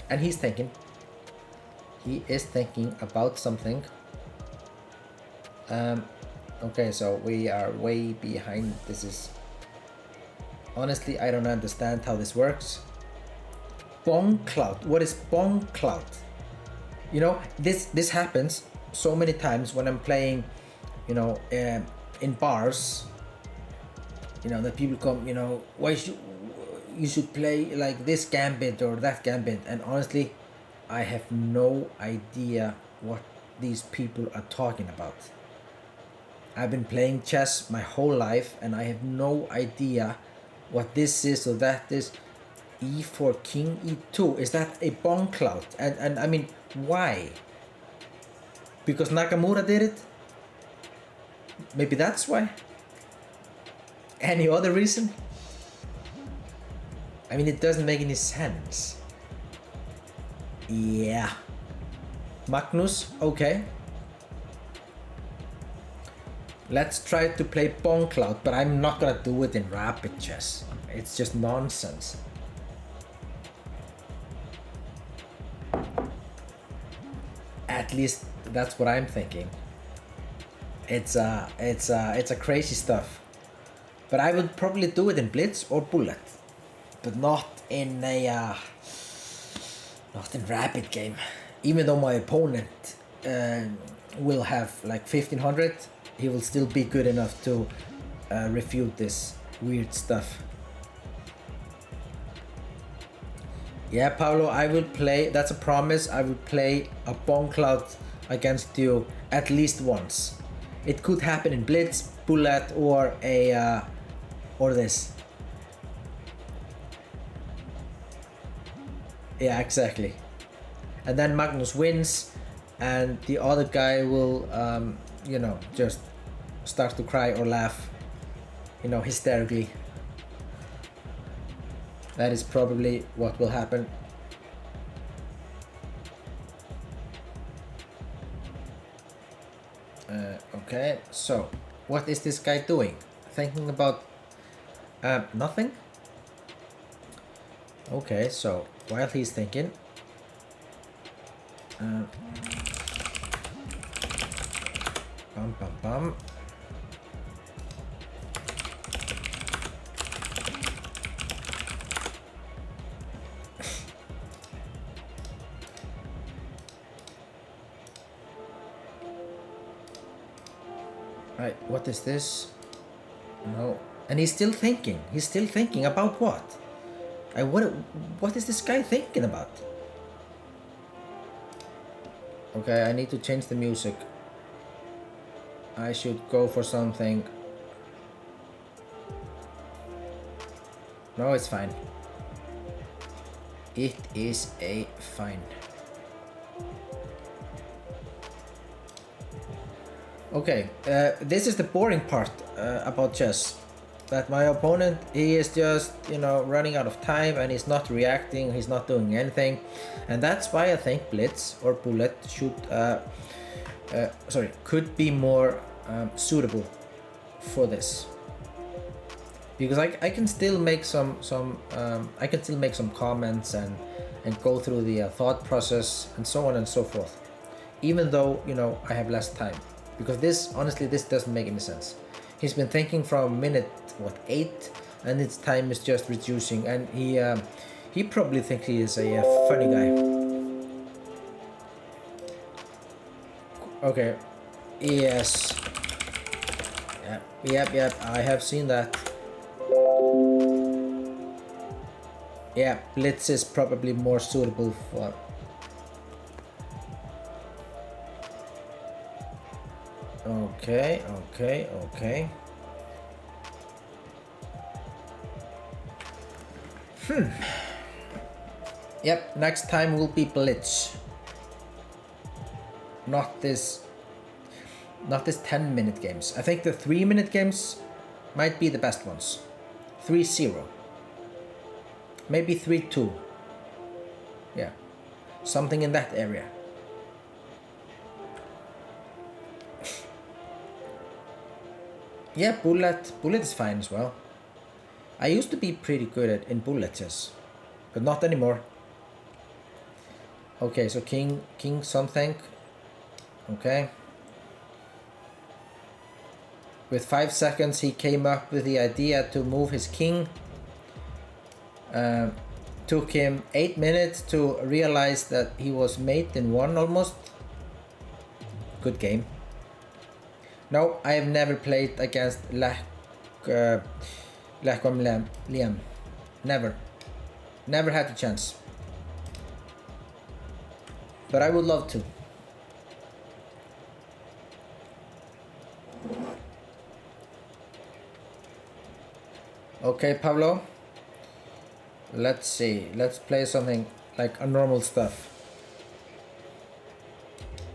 And he's thinking. He is thinking about something. Okay, so we are way behind. This is... Honestly, I don't understand how this works. Bong cloud. What is bong cloud? You know, this happens so many times when I'm playing, you know, in bars. You know, that people come, you know, why you should play like this gambit or that gambit, and honestly, I have no idea what these people are talking about. I've been playing chess my whole life and I have no idea what this is or that is. e4, king e2, is that a bong cloud? And I mean, why? Because Nakamura did it? Maybe that's why? Any other reason? I mean, it doesn't make any sense. Yeah. Magnus, okay. Let's try to play bong cloud, but I'm not gonna do it in rapid chess. It's just nonsense. At least that's what I'm thinking. It's crazy stuff. But I would probably do it in blitz or bullet, but not in a not in rapid game. Even though my opponent will have like 1500, he will still be good enough to refute this weird stuff. Yeah, Paulo, I will play, that's a promise, I will play a bong cloud against you at least once. It could happen in blitz, bullet, or a or this. Yeah, exactly. And then Magnus wins, and the other guy will, you know, just start to cry or laugh, you know, hysterically. That is probably what will happen. Okay, so what is this guy doing? Thinking about nothing? Okay, so while he's thinking, bum bum bum. Right, what is this? No, and he's still thinking. He's still thinking about what? What is this guy thinking about? Okay, I need to change the music. I should go for something. No, it's fine. It is a fine. Okay, this is the boring part about chess. That my opponent, he is just, you know, running out of time and he's not reacting, he's not doing anything. And that's why I think blitz or bullet should, could be more suitable for this. Because I can still make some I can still make some comments and and go through the thought process and so on and so forth. Even though, you know, I have less time. Because this, honestly, this doesn't make any sense. He's been thinking from minute, what, 8? And his time is just reducing. And he probably thinks he is a funny guy. Okay. Yes. Yep, I have seen that. Yeah, Blitz is probably more suitable for... Okay. Yep, next time will be Blitz. Not this 10-minute games. I think the 3-minute games might be the best ones. 3-0. Maybe 3-2. Yeah. Something in that area. Yeah, bullet is fine as well. I used to be pretty good in bullet chess, but not anymore. Okay, so king something. Okay. With 5 seconds, he came up with the idea to move his king. Took him 8 minutes to realize that he was mate in 1 almost. Good game. No, I have never played against Liam. Never had the chance. But I would love to. Okay, Pablo. Let's see. Let's play something like a normal stuff.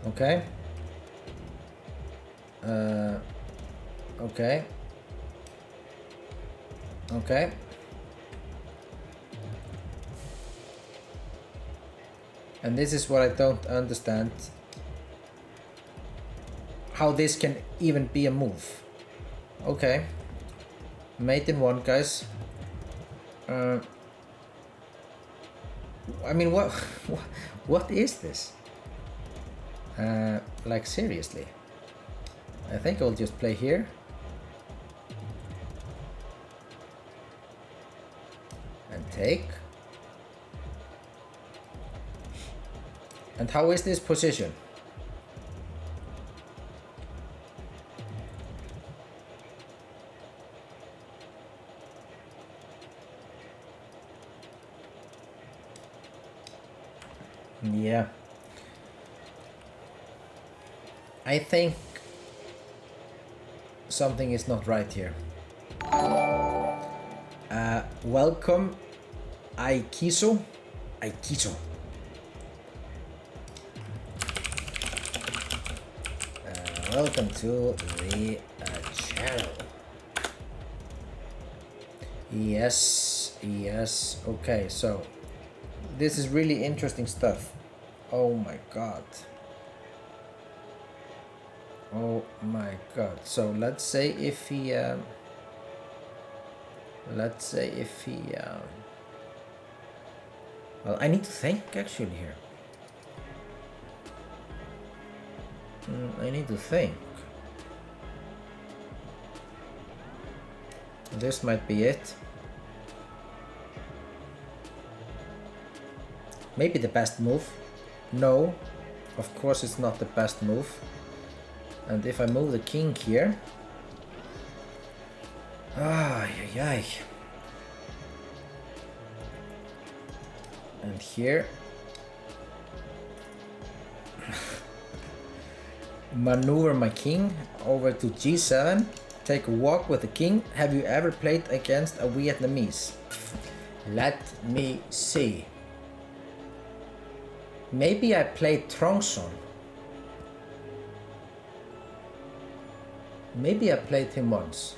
Okay. Okay. Okay. And this is what I don't understand. How this can even be a move. Okay. Mate in 1, guys. I mean, what is this? Like, seriously. I think I'll just play here. And take. And how is this position? Yeah. I think something is not right here. Welcome, Aikiso. Welcome to the channel. Yes. Okay, so this is really interesting stuff. Oh my god. So let's say if he well, I need to think actually here. I need to think. This might be it. Maybe the best move. No, of course it's not the best move. And if I move the king here, and here, maneuver my king over to g7, take a walk with the king. Have you ever played against a Vietnamese? Let me see. Maybe I played Trongson. Maybe I played him once.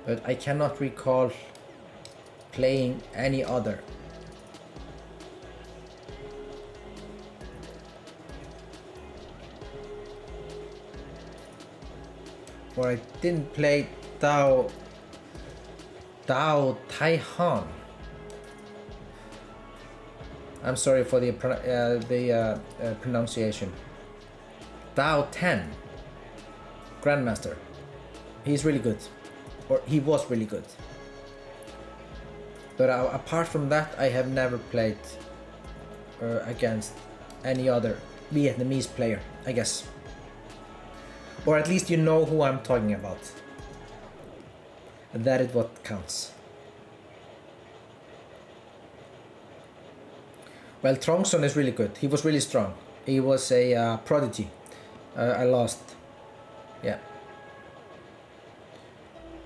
But I cannot recall playing any other. Or I didn't play Tao Tai Han. I'm sorry for the pronunciation. Dao 10, Grandmaster. He's really good, or he was really good. But apart from that, I have never played against any other Vietnamese player, I guess. Or at least you know who I'm talking about. And that is what counts. Well, Trongson is really good. He was really strong. He was a prodigy. I lost. Yeah.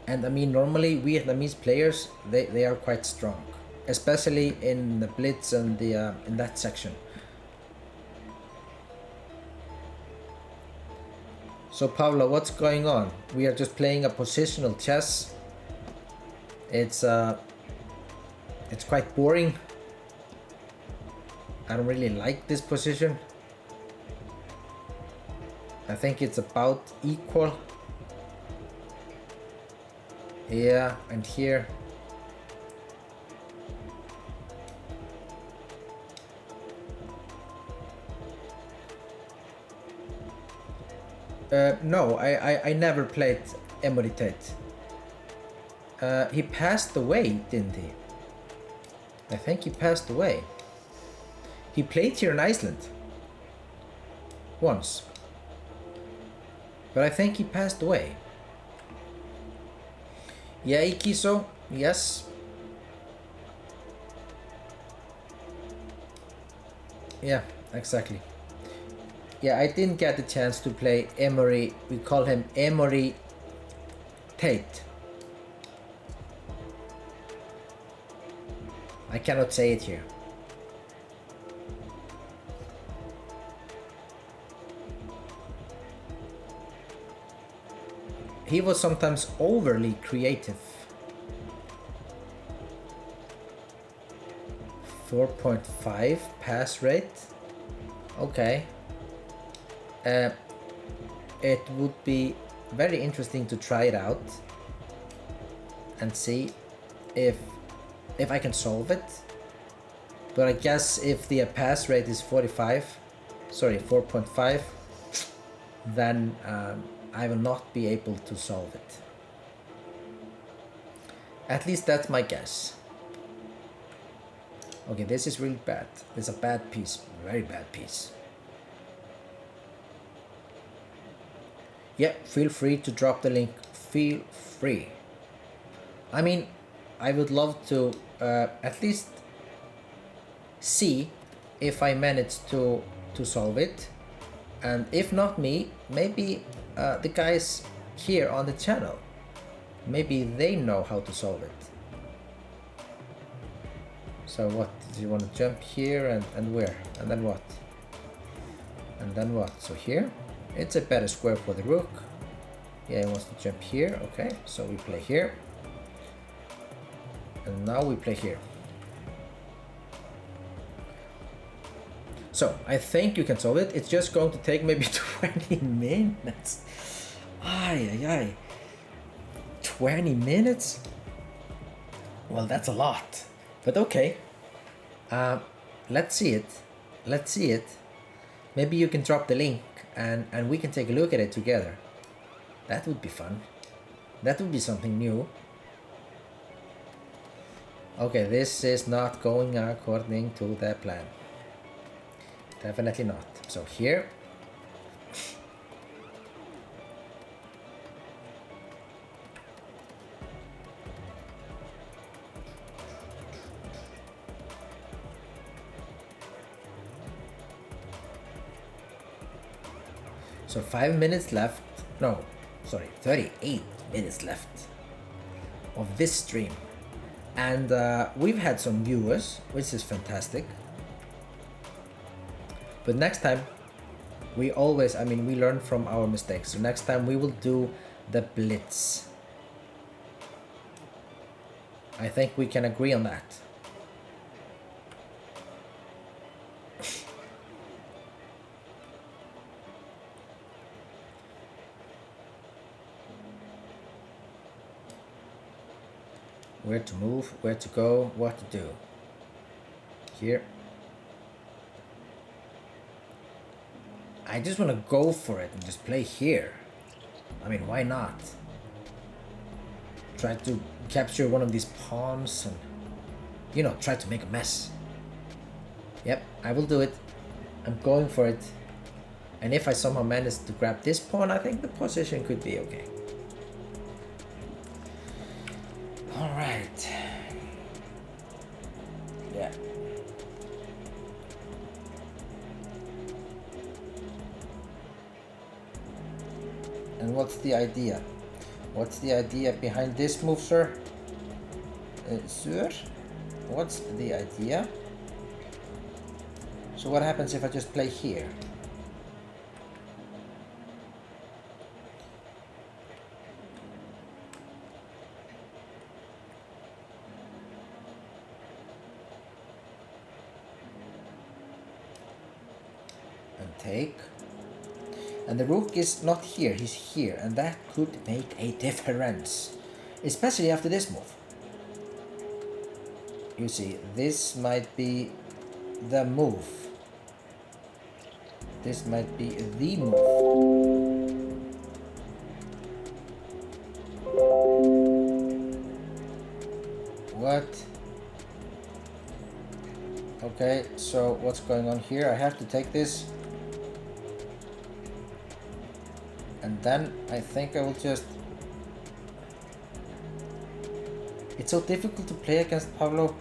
And I mean, normally Vietnamese players, they are quite strong, especially in the blitz and the in that section. So Pavlo, what's going on? We are just playing a positional chess. It's quite boring. I don't really like this position. I think it's about equal. Yeah, and here. No, I never played Emory Tate. He passed away, didn't he? I think he passed away. He played here in Iceland once, but I think he passed away. Yeah, Ikiso, yes. Yeah, exactly. Yeah, I didn't get the chance to play Emory. We call him Emory Tate. I cannot say it here. He was sometimes overly creative. 4.5 pass rate. Okay. It would be very interesting to try it out and see if I can solve it. But I guess if the pass rate is 4.5, then I will not be able to solve it. At least that's my guess. Okay, this is really bad. This is a bad piece, very bad piece. Yeah, feel free to drop the link. Feel free. I mean, I would love to at least see if I manage to solve it, and if not me, maybe the guys here on the channel, maybe they know how to solve it. So what, do you want to jump here and where, and then what, and then what? So here it's a better square for the rook. Yeah, he wants to jump here. Okay, so we play here, and now we play here. So I think you can solve it. It's just going to take maybe 20 minutes. Ay. 20 minutes? Well, that's a lot, but okay. Let's see it. Let's see it. Maybe you can drop the link and we can take a look at it together. That would be fun. That would be something new. Okay, this is not going according to the plan. Definitely not. So here. So 5 minutes left. No, sorry, 38 minutes left of this stream. And we've had some viewers, which is fantastic. But next time, we always, I mean, we learn from our mistakes. So next time we will do the blitz. I think we can agree on that. Where to move, where to go, what to do. Here. I just want to go for it and just play here. I mean, why not? Try to capture one of these pawns and, you know, try to make a mess. Yep, I will do it. I'm going for it. And if I somehow manage to grab this pawn, I think the position could be okay. Alright. Yeah. And what's the idea? What's the idea behind this move, sir? Sir? What's the idea? So what happens if I just play here? And take. And the rook is not here, he's here, and that could make a difference. Especially after this move. You see, this might be the move. This might be the move. What? Okay, so what's going on here? I have to take this. And then I think I will just... It's so difficult to play against Pablo.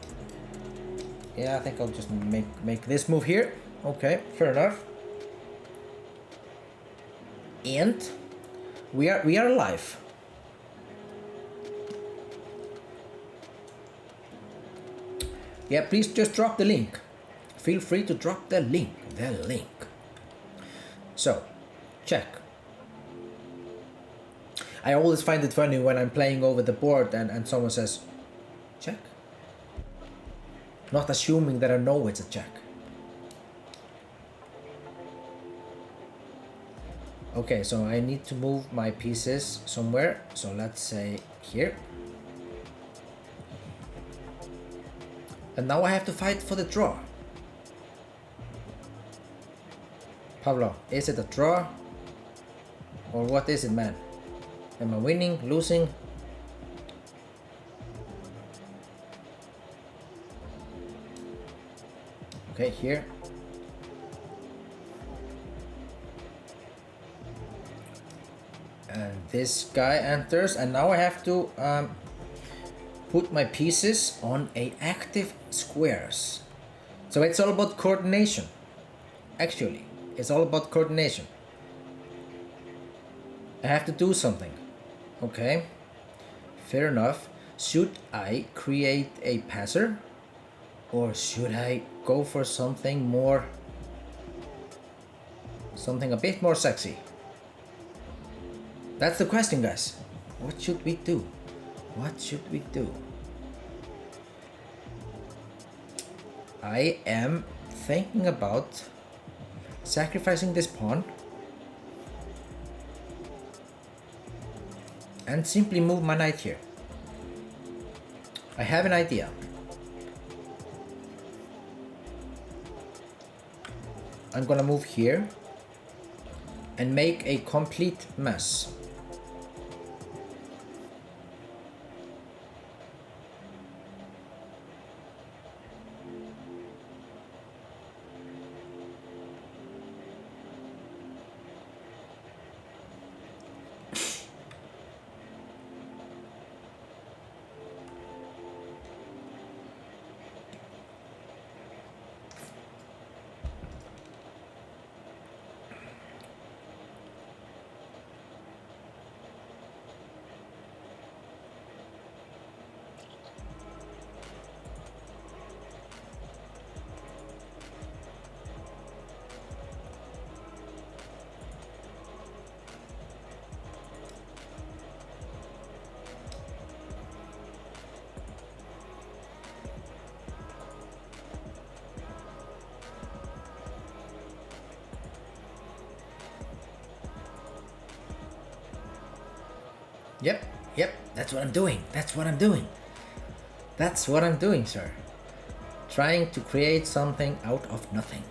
Yeah, I think I'll just make this move here. Okay, fair enough. And we are alive. Yeah, please just drop the link. Feel free to drop the link. So, check. I always find it funny when I'm playing over the board and someone says, check. Not assuming that I know it's a check. Okay, so I need to move my pieces somewhere. So let's say here. And now I have to fight for the draw. Pablo, is it a draw? Or what is it, man? Am I winning, losing? Okay, here. And this guy enters, and now I have to put my pieces on a active squares. So it's all about coordination. Actually, it's all about coordination. I have to do something. Okay, fair enough. Should I create a passer? Or should I go for something more... something a bit more sexy? That's the question, guys. What should we do? What should we do? I am thinking about sacrificing this pawn and simply move my knight here. I have an idea. I'm gonna move here and make a complete mess. Yep, that's what I'm doing. That's what I'm doing. That's what I'm doing, sir. Trying to create something out of nothing.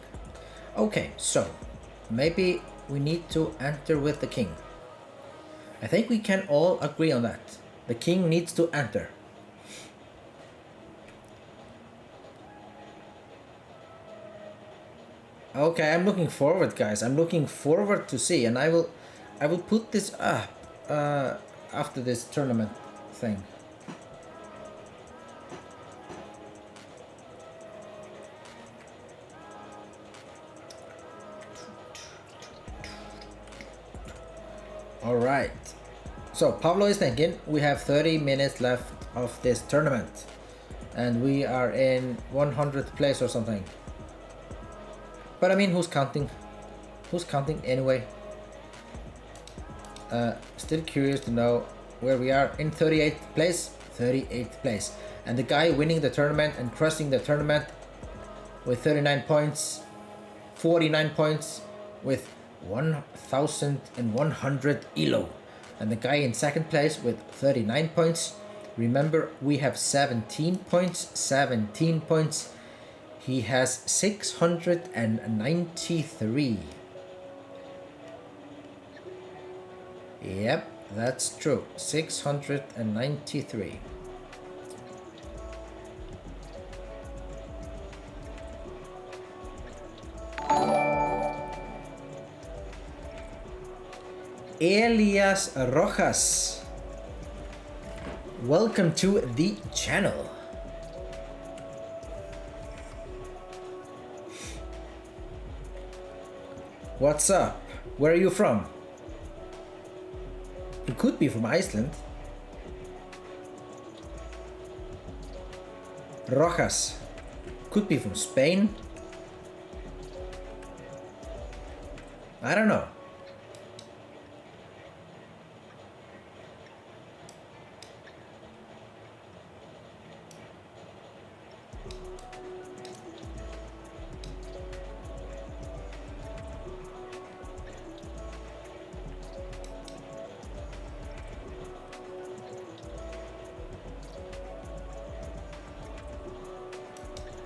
Okay, so maybe we need to enter with the king. I think we can all agree on that. The king needs to enter. Okay, I'm looking forward, guys. I'm looking forward to see, and I will put this up after this tournament thing. All right. So Pablo is thinking we have 30 minutes left of this tournament, and we are in 100th place or something. But I mean, who's counting? Who's counting anyway? Still curious to know where we are. In 38th place. 38th place. And the guy winning the tournament and crushing the tournament with 39 points. 49 points with 1,100 elo. And the guy in second place with 39 points. Remember, we have 17 points. 17 points. He has 693. Yep, that's true. 693. Elias Rojas, welcome to the channel. What's up? Where are you from? You could be from Iceland. Rojas could be from Spain. I don't know.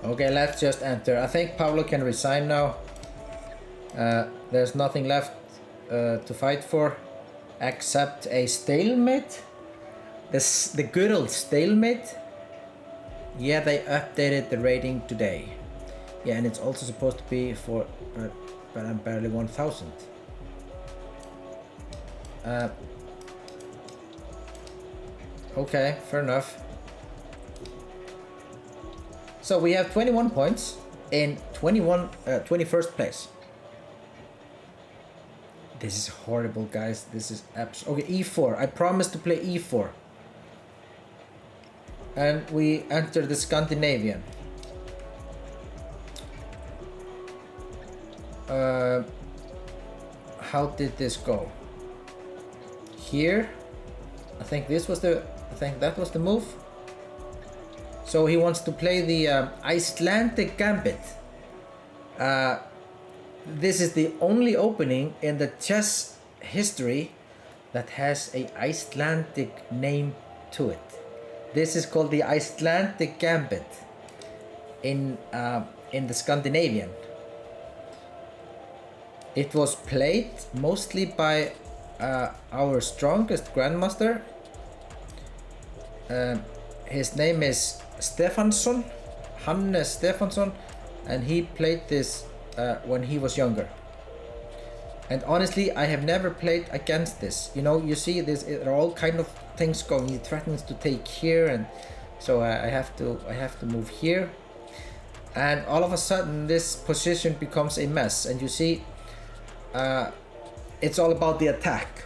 Okay, let's just enter. I think Pablo can resign now. There's nothing left to fight for except a stalemate. The good old stalemate. Yeah, they updated the rating today. Yeah, and it's also supposed to be for, but I'm barely 1,000. Okay, fair enough. So we have 21 points in 21st place. This is horrible, guys. This is okay, e4. I promised to play e4. And we enter the Scandinavian. How did this go? Here, I think that was the move. So he wants to play the Icelandic Gambit. This is the only opening in the chess history that has a Icelandic name to it. This is called the Icelandic Gambit in the Scandinavian. It was played mostly by our strongest grandmaster. His name is Stefansson, Hannes Stefansson, and he played this when he was younger. And honestly, I have never played against this. You know, you see this, there are all kind of things going. He threatens to take here, and so I have to move here. And all of a sudden, this position becomes a mess. And you see, it's all about the attack.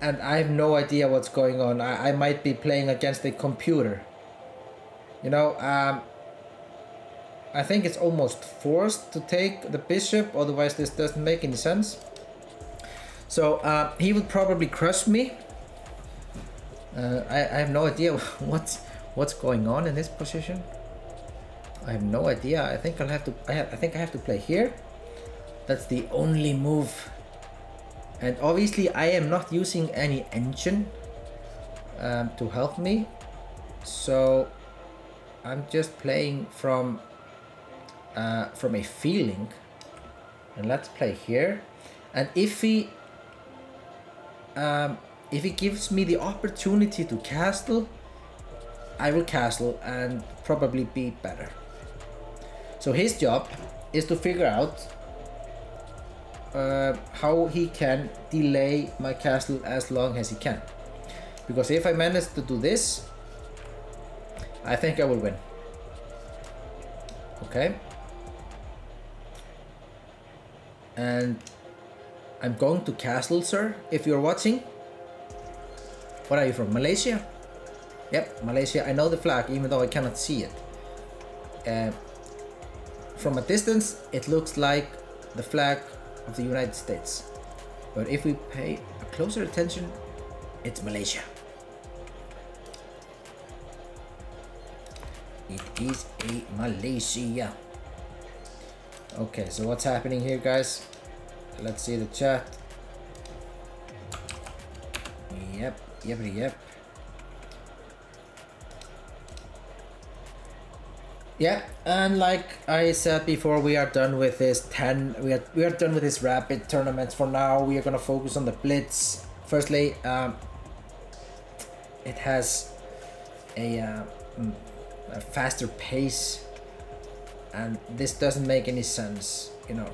And I have no idea what's going on. I might be playing against a computer. You know, I think it's almost forced to take the bishop, otherwise this doesn't make any sense. So he would probably crush me. I have no idea what's going on in this position. I have no idea. I think I have to play here. That's the only move. And obviously I am not using any engine to help me, so I'm just playing from from a feeling. And let's play here. And if he gives me the opportunity to castle, I will castle and probably be better. So his job is to figure out how he can delay my castle as long as he can. Because if I manage to do this, I think I will win. Okay. And I'm going to castle, sir, if you're watching. What are you from, Malaysia? Yep, Malaysia. I know the flag, even though I cannot see it. From a distance, it looks like the flag of the United States. But if we pay a closer attention, it's Malaysia. It is a Malaysia. Okay, so what's happening here, guys? Let's see the chat. Yep. Yeah, and like I said before, we are done with this we are done with this rapid tournaments for now. We are gonna focus on the blitz. Firstly, it has a faster pace, and this doesn't make any sense, you know.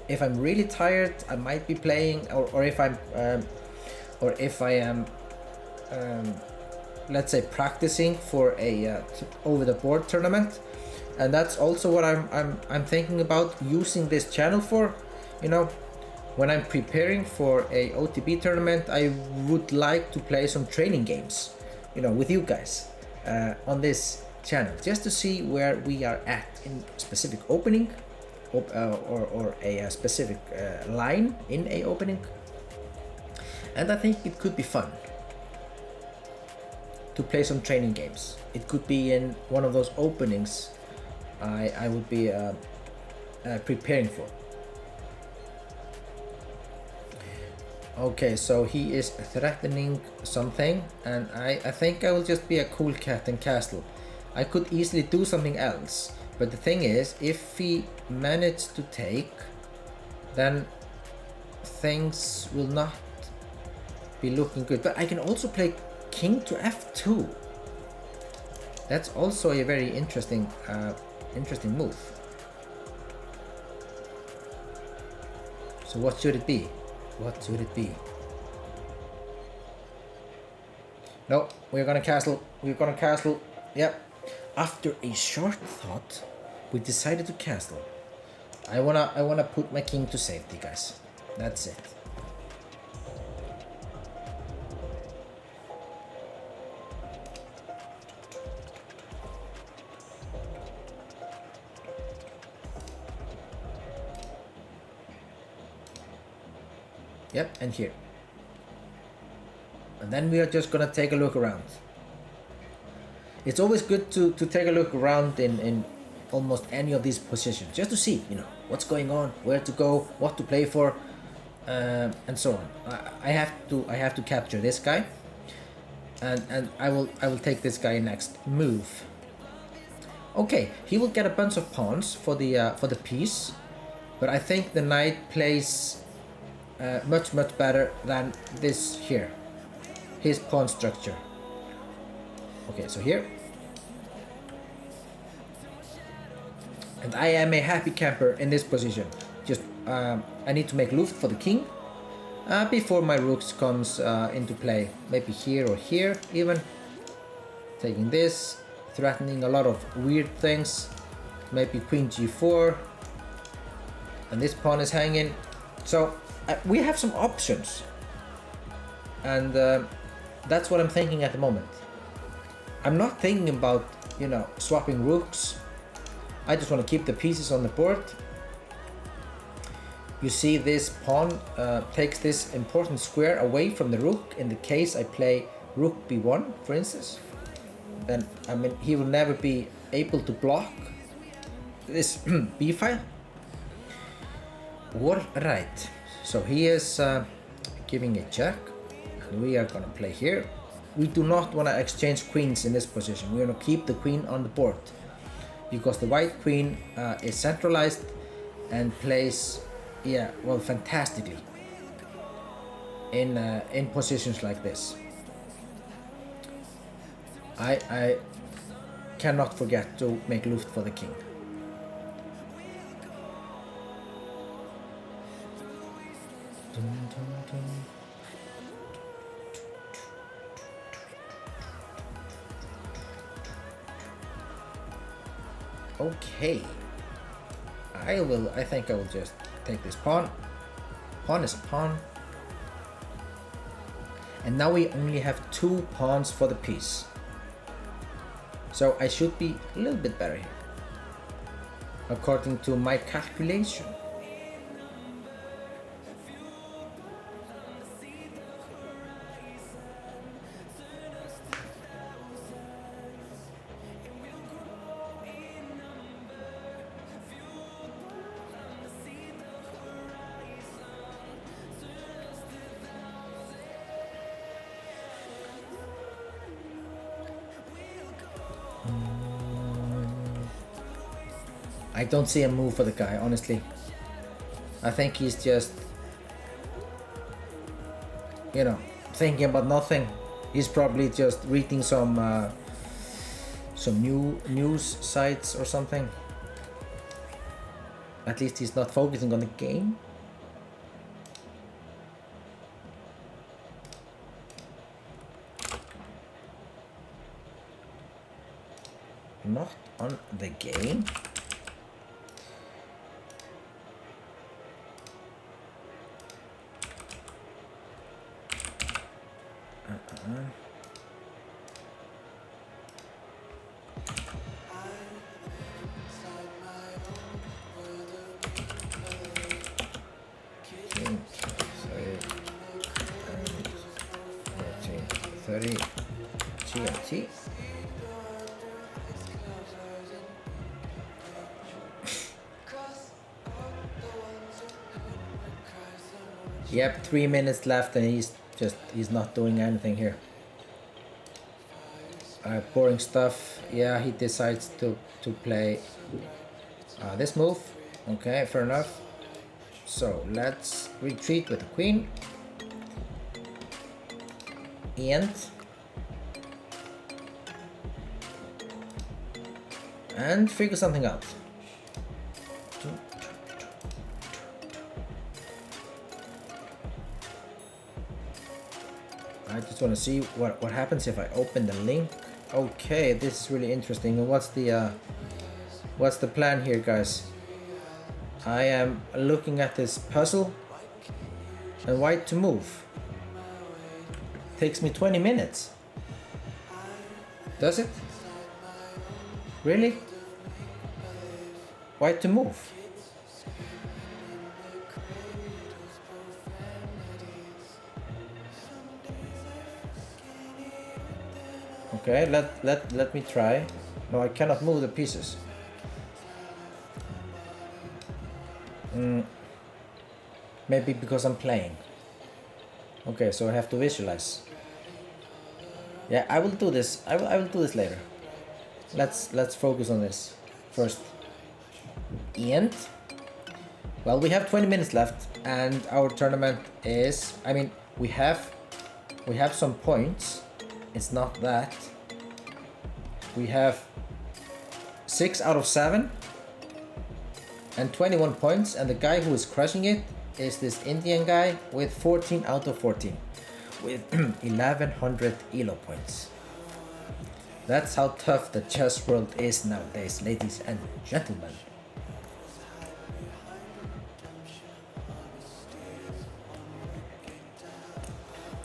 If I'm really tired, I might be playing, or if I am let's say practicing for a over the board tournament. And that's also what I'm thinking about using this channel for. You know, when I'm preparing for a OTB tournament, I would like to play some training games, you know, with you guys on this channel, just to see where we are at in specific opening or a specific line in a opening. And I think it could be fun to play some training games. It could be in one of those openings I would be preparing for. Okay, so he is threatening something, and I think I will just be a cool cat and castle. I could easily do something else, but the thing is, if he managed to take, then things will not be looking good. But I can also play king to f2. That's also a very interesting move. So what should it be? What should it be? No, we're gonna castle. We're gonna castle. Yep. After a short thought, we decided to castle. I wanna put my king to safety, guys. That's it. Yep, and here. And then we are just gonna take a look around. It's always good to take a look around in almost any of these positions, just to see, you know, what's going on, where to go, what to play for, and so on. I have to capture this guy, and I will take this guy next move. Okay, he will get a bunch of pawns for the piece, but I think the knight plays much better than this here, his pawn structure. Okay, so here, and I am a happy camper in this position. Just I need to make loot for the king before my rooks comes into play. Maybe here or here even. Taking this, threatening a lot of weird things. Maybe queen g4, and this pawn is hanging. So we have some options, and that's what I'm thinking at the moment. I'm not thinking about, you know, swapping rooks. I just want to keep the pieces on the board. You see, this pawn takes this important square away from the rook. In the case I play rook b1, for instance, then I mean he will never be able to block this b file. All right. So he is giving a check, and we are gonna play here. We do not want to exchange queens in this position. We want to keep the queen on the board. because the white queen is centralized and plays, yeah, well, fantastically in positions like this. I cannot forget to make Luft for the king. Okay, I think I will just take this pawn. Pawn is a pawn. And now we only have 2 pawns for the piece. So I should be a little bit better here, according to my calculation. I don't see a move for the guy, honestly. I think he's just, you know, thinking about nothing. He's probably just reading some news sites or something. At least he's not focusing on the game. Not on the game. GMT. Yep, 3 minutes left and he's not doing anything here. Boring stuff. Yeah, he decides to play this move. Okay, fair enough. So let's retreat with the queen. And figure something out. I just want to see what happens if I open the link. Okay, this is really interesting. And what's the plan here, guys? I am looking at this puzzle and white to move. Takes me 20 minutes. Does it? Really? White to move. Okay, let me try. No, I cannot move the pieces. Maybe because I'm playing. Okay, so I have to visualize. Yeah, I will do this. I will do this later. Let's focus on this first. And well, we have 20 minutes left, and our tournament is. I mean, we have some points. It's not that. We have 6 out of 7 and 21 points, and the guy who is crushing it is this Indian guy with 14 out of 14 with 1100 ELO points. That's how tough the chess world is nowadays, ladies and gentlemen.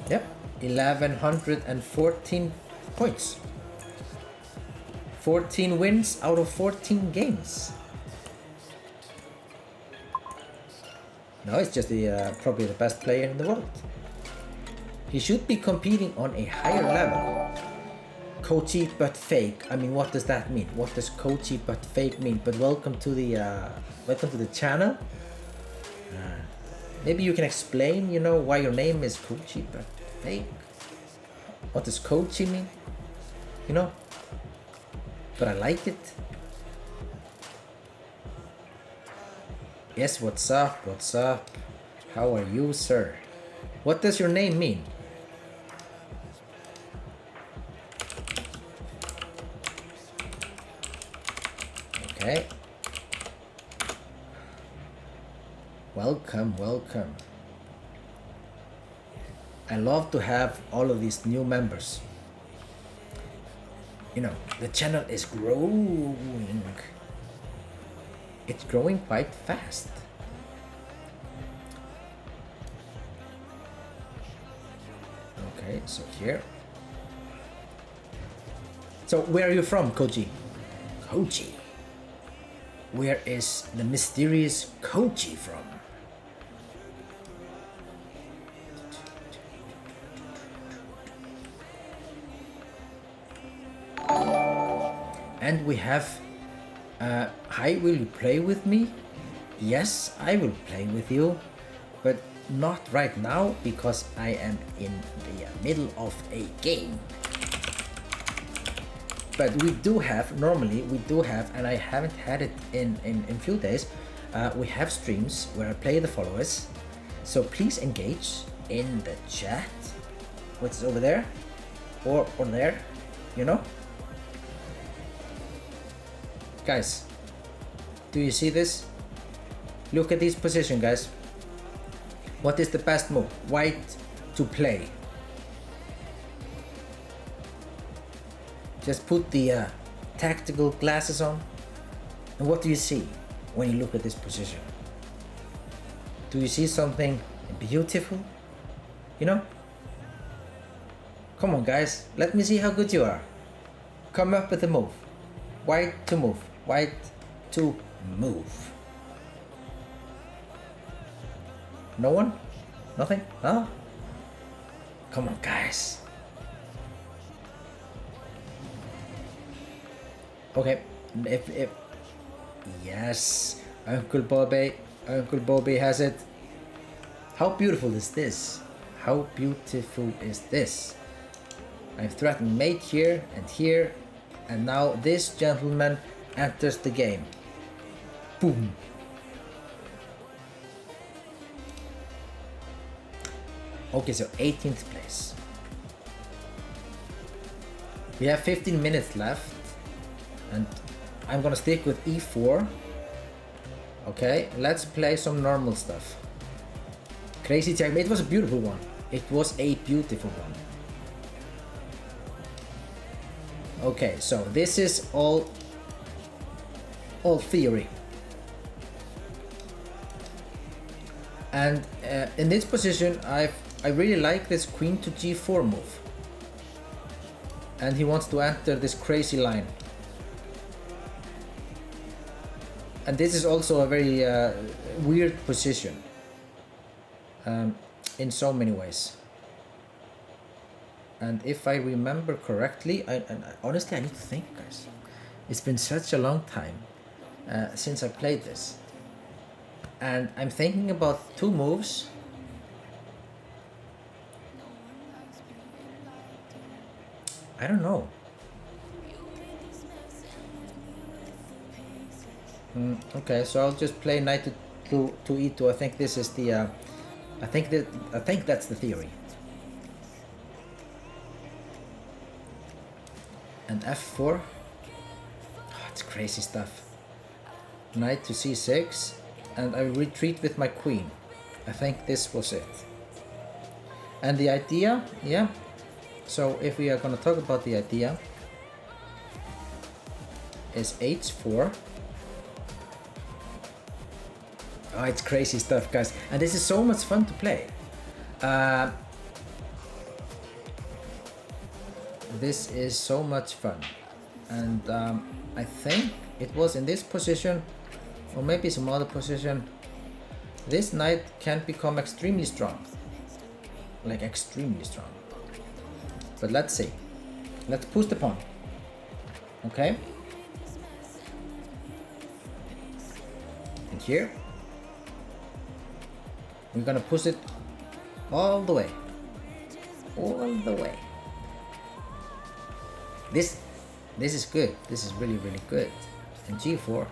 Yep, 1114 points. 14 wins out of 14 games. No, it's just probably the best player in the world. He should be competing on a higher level. Coachy but fake. I mean, what does that mean? What does coachy but fake mean? But welcome to the channel. Maybe you can explain, you know, why your name is coachy but fake. What does coachy mean? You know? But I like it. Yes, what's up? What's up? How are you, sir? What does your name mean? Okay. Welcome, welcome. I love to have all of these new members. You know, the channel is growing. It's growing quite fast. Okay, so here. So where are you from, Koji? Koji. Where is the mysterious Koji from? And we have, hi, will you play with me? Yes, I will play with you, but not right now because I am in the middle of a game. But we do have, normally we do have, and I haven't had it in few days, we have streams where I play the followers. So please engage in the chat, which is over there, or there, you know? Guys, do you see this? Look at this position, guys. What is the best move? White to play. Just put the tactical glasses on. And what do you see when you look at this position? Do you see something beautiful? You know? Come on, guys. Let me see how good you are. Come up with a move. White to move. White to move. No one? Nothing? Huh? Come on, guys. Okay. If yes, Uncle Bobby has it. How beautiful is this? How beautiful is this? I've threatened mate here, and now this gentleman enters the game. Boom. Okay, so 18th place. We have 15 minutes left, and I'm gonna stick with e4. Okay, let's play some normal stuff. Crazy checkmate. It was a beautiful one. It was a beautiful one. Okay, so this is all theory. And in this position, I really like this queen to g4 move. And he wants to enter this crazy line. And this is also a very weird position in so many ways. And if I remember correctly, honestly I need to think, guys. It's been such a long time since I played this. And I'm thinking about two moves. I don't know. Okay, so I'll just play knight to e2. I think this is the. I think that's the theory. And f4. Oh, it's crazy stuff. Knight to c6, and I retreat with my queen. I think this was it. And the idea, yeah. So if we are gonna talk about the idea, is h4. Oh, it's crazy stuff, guys, and this is so much fun to play. This is so much fun, and I think it was in this position, or maybe some other position. This knight can become extremely strong, like extremely strong. But let's see. Let's push the pawn. Okay. And here. We're gonna push it all the way. All the way. This is good. This is really, really good. And g4.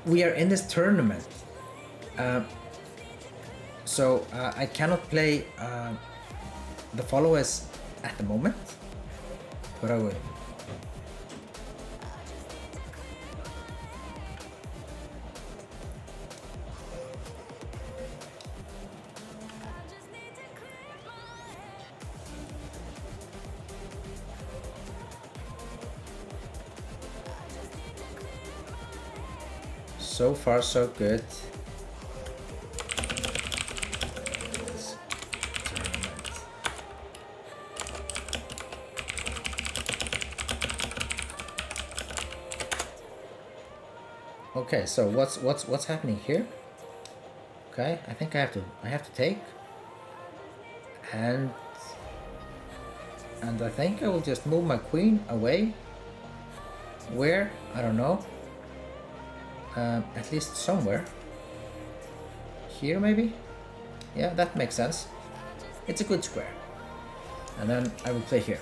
We are in this tournament. So I cannot play the followers at the moment, but I will. So far, so good. Okay, so what's happening here? Okay, I think I have to take, and I think I will just move my queen away. Where? I don't know. At least somewhere. Here maybe? Yeah, that makes sense. It's a good square. And then I will play here.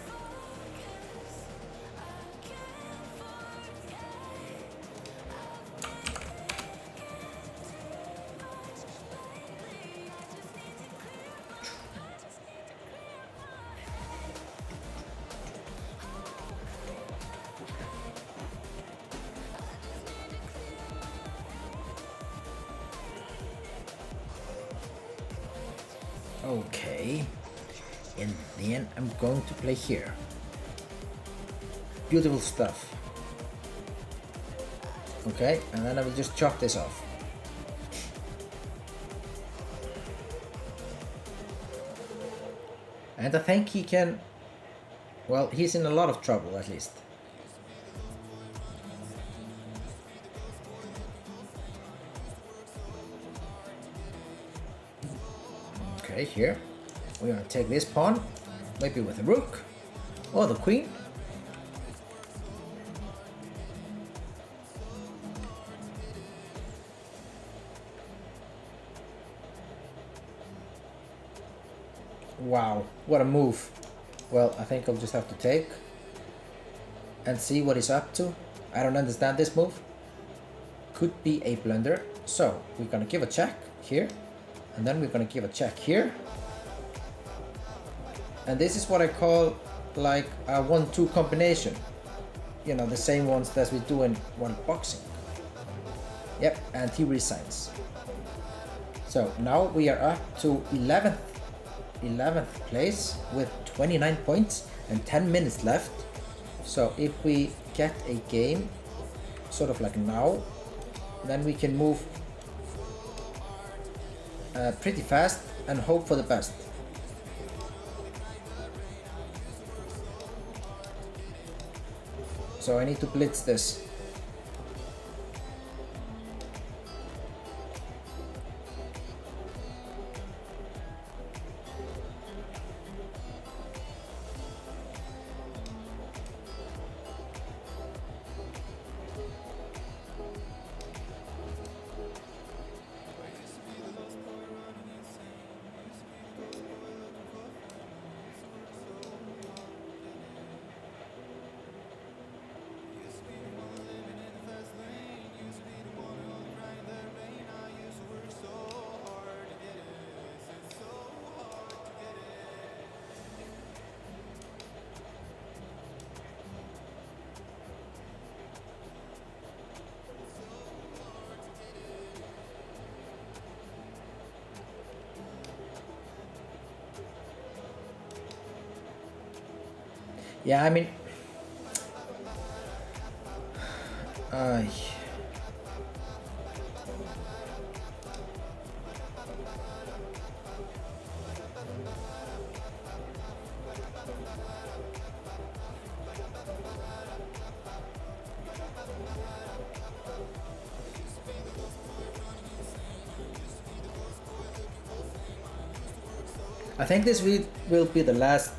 Okay, and then I'm going to play here. Beautiful stuff. Okay, and then I will just chop this off. And I think he can, well, he's in a lot of trouble at least. Okay, here we're gonna take this pawn, maybe with the rook or the queen. Wow, what a move. Well, I think I'll just have to take and see what he's up to. I don't understand this move. Could be a blunder. So we're gonna give a check here, and then we're gonna give a check here. And this is what I call like a 1-2 combination. You know, the same ones that we do in one boxing. Yep, and he resigns. So now we are up to 11th place with 29 points and 10 minutes left. So if we get a game sort of like now, then we can move pretty fast and hope for the best. So I need to blitz this. Yeah, I mean, I think this will be the last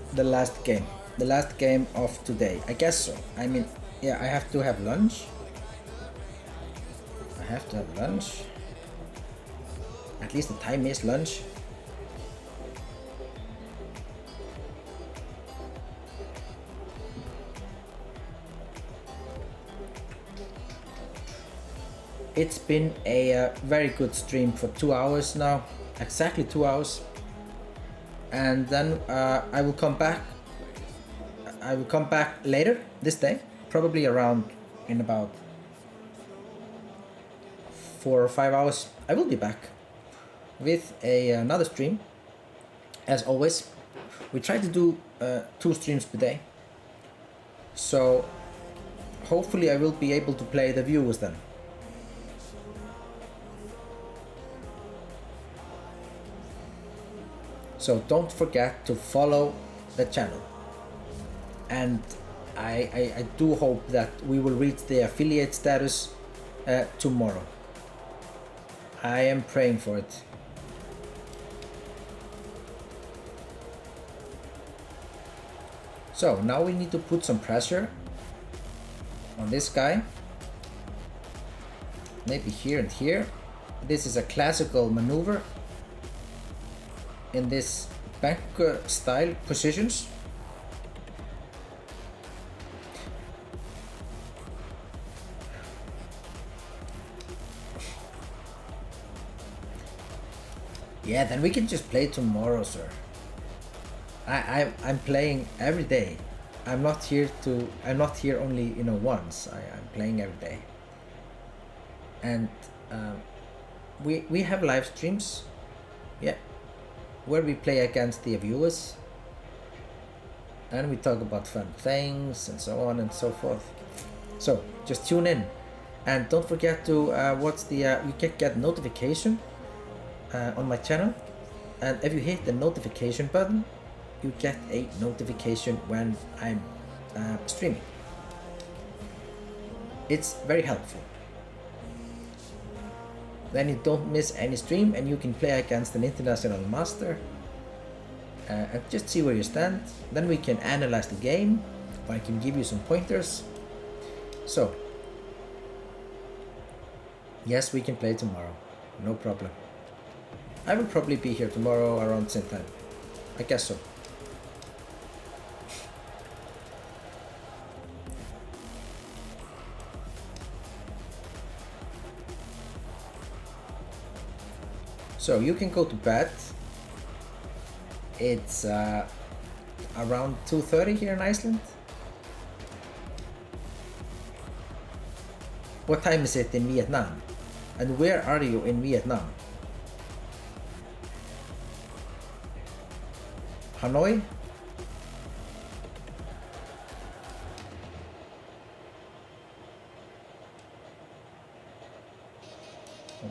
game of today. I guess so. I mean, yeah, I have to have lunch. At least the time is lunch. it's been a very good stream for 2 hours now, exactly 2 hours. And then I will come back later this day, probably around in about 4 or 5 hours. I will be back with another stream. As always, we try to do 2 streams per day, so hopefully I will be able to play the viewers then. So don't forget to follow the channel, and I do hope that we will reach the affiliate status tomorrow. I am praying for it. So now we need to put some pressure on this guy, maybe here and here. This is a classical maneuver in this bank style positions. Yeah, then we can just play tomorrow, sir. I'm playing every day. I'm not here only, you know, once. I'm playing every day. And we have live streams, yeah, where we play against the viewers, and we talk about fun things and so on and so forth. So just tune in, and don't forget to you can get notification on my channel, and if you hit the notification button, you get a notification when I'm streaming. It's very helpful. Then you don't miss any stream, and you can play against an international master and just see where you stand. Then we can analyze the game, or I can give you some pointers. So yes, we can play tomorrow, no problem. I will probably be here tomorrow around the same time, I guess so. So you can go to bed. It's around 2:30 here in Iceland. What time is it in Vietnam? And where are you in Vietnam? Hanoi?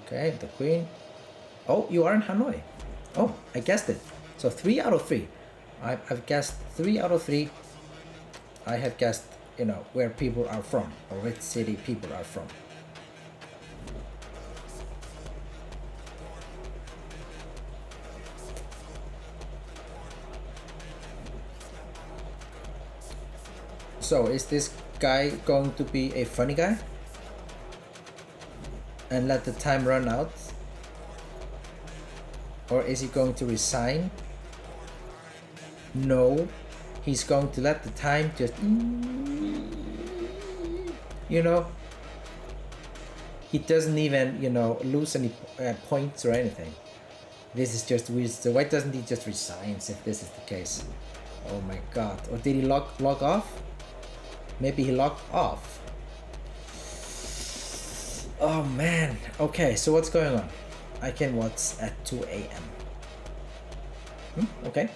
Okay, the Queen. Oh, you are in Hanoi. Oh, I guessed it. So 3 out of 3. I've guessed 3 out of 3. I have guessed, you know, where people are from, or which city people are from. So is this guy going to be a funny guy and let the time run out? Or is he going to resign? No, he's going to let the time just, you know, he doesn't even, you know, lose any points or anything. This is just weird. So why doesn't he just resign if this is the case? Oh my god. Or did he log off? Maybe he logged off. Oh man. Okay, so what's going on? I can watch at 2 a.m. Okay.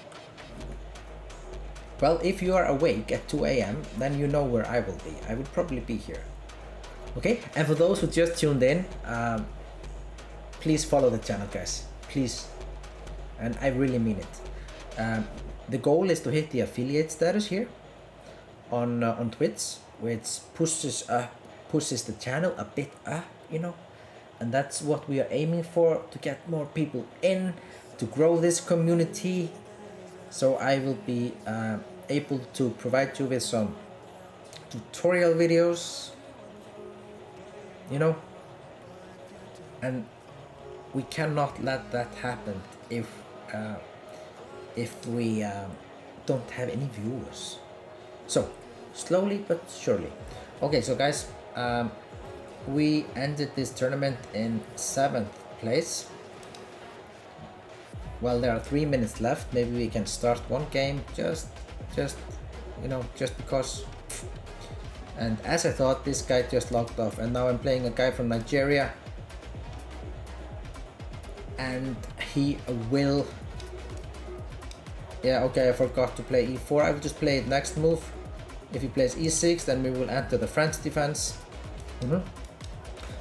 Well, if you are awake at 2 a.m., then you know where I will be. I will probably be here. Okay, and for those who just tuned in, please follow the channel, guys. Please. And I really mean it. The goal is to hit the affiliate status here on Twitch, which pushes the channel a bit up, you know. And that's what we are aiming for, to get more people in, to grow this community. So I will be able to provide you with some tutorial videos, you know. And we cannot let that happen if we don't have any viewers. So slowly but surely. Okay, so guys, we ended this tournament in 7th place. Well, there are 3 minutes left. Maybe we can start one game just because. And as I thought, this guy just logged off, and now I'm playing a guy from Nigeria, and he will. Yeah, okay, I forgot to play e4. I will just play it next move. If he plays e6, then we will enter the French defense. So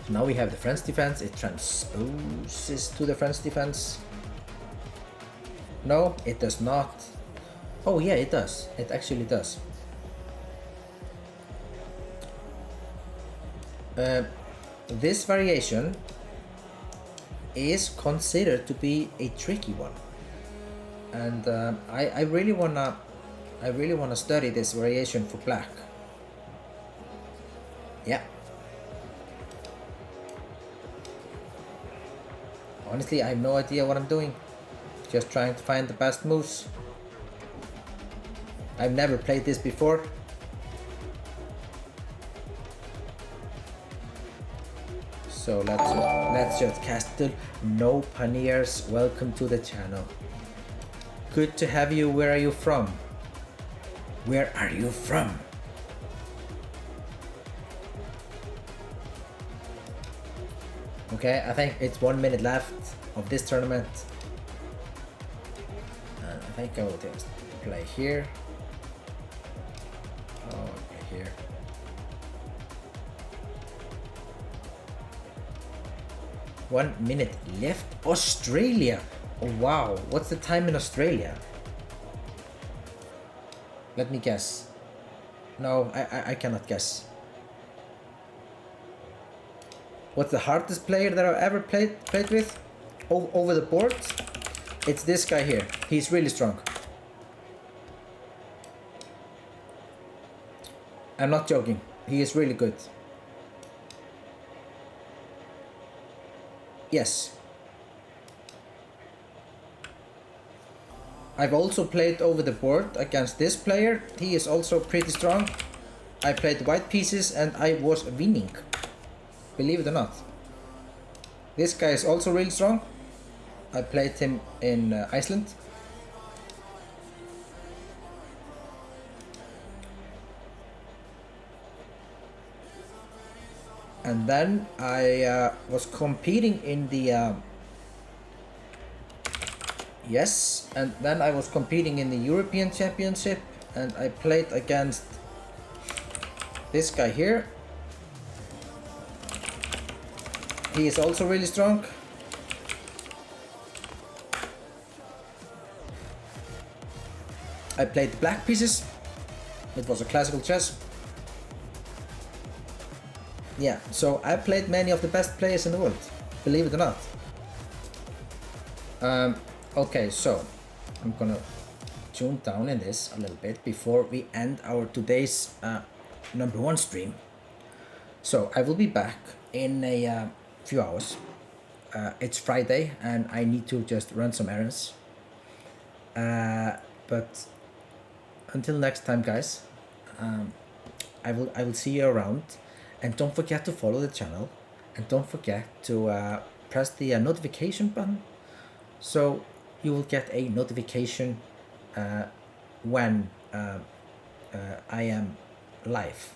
now we have the French defense. It transposes to the French defense. No, it does not. Oh yeah, it does. It actually does. This variation is considered to be a tricky one, and I really wanna study this variation for black. Yeah. Honestly, I have no idea what I'm doing. Just trying to find the best moves. I've never played this before. So let's just castle. No pioneers, welcome to the channel. Good to have you. Where are you from? Where are you from? Okay, I think it's 1 minute left of this tournament. And I think I will just play here. Oh, okay, here. One minute left. Australia. Oh, wow. What's the time in Australia? Let me guess. No, I cannot guess. What's the hardest player that I've ever played with over the board? It's this guy here. He's really strong. I'm not joking. He is really good. Yes. I've also played over the board against this player. He is also pretty strong. I played white pieces and I was winning. Believe it or not. This guy is also really strong. I played him in Iceland. And then I was competing in the yes, and then I was competing in the European Championship, and I played against this guy here. He is also really strong. I played the black pieces. It was a classical chess. Yeah, so I played many of the best players in the world, believe it or not. Okay, so I'm gonna tune down in this a little bit before we end our today's #1 stream. So I will be back in a few hours. It's Friday and I need to just run some errands. But until next time, guys, I will see you around. And don't forget to follow the channel, and don't forget to press the notification button, so you will get a notification when I am live.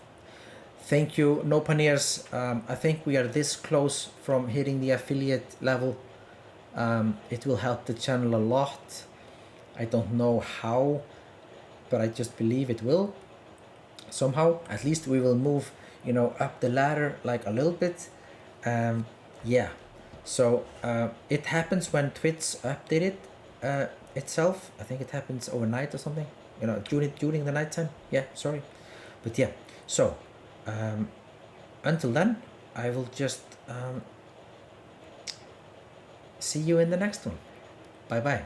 Thank you, no pioneers. I think we are this close from hitting the affiliate level. It will help the channel a lot. I don't know how, but I just believe it will. Somehow, at least we will move, up the ladder like a little bit. Yeah, so it happens when Twitch updated itself. I think it happens overnight or something, during the night time. Yeah, sorry, but yeah, so until then I will just see you in the next one. Bye bye.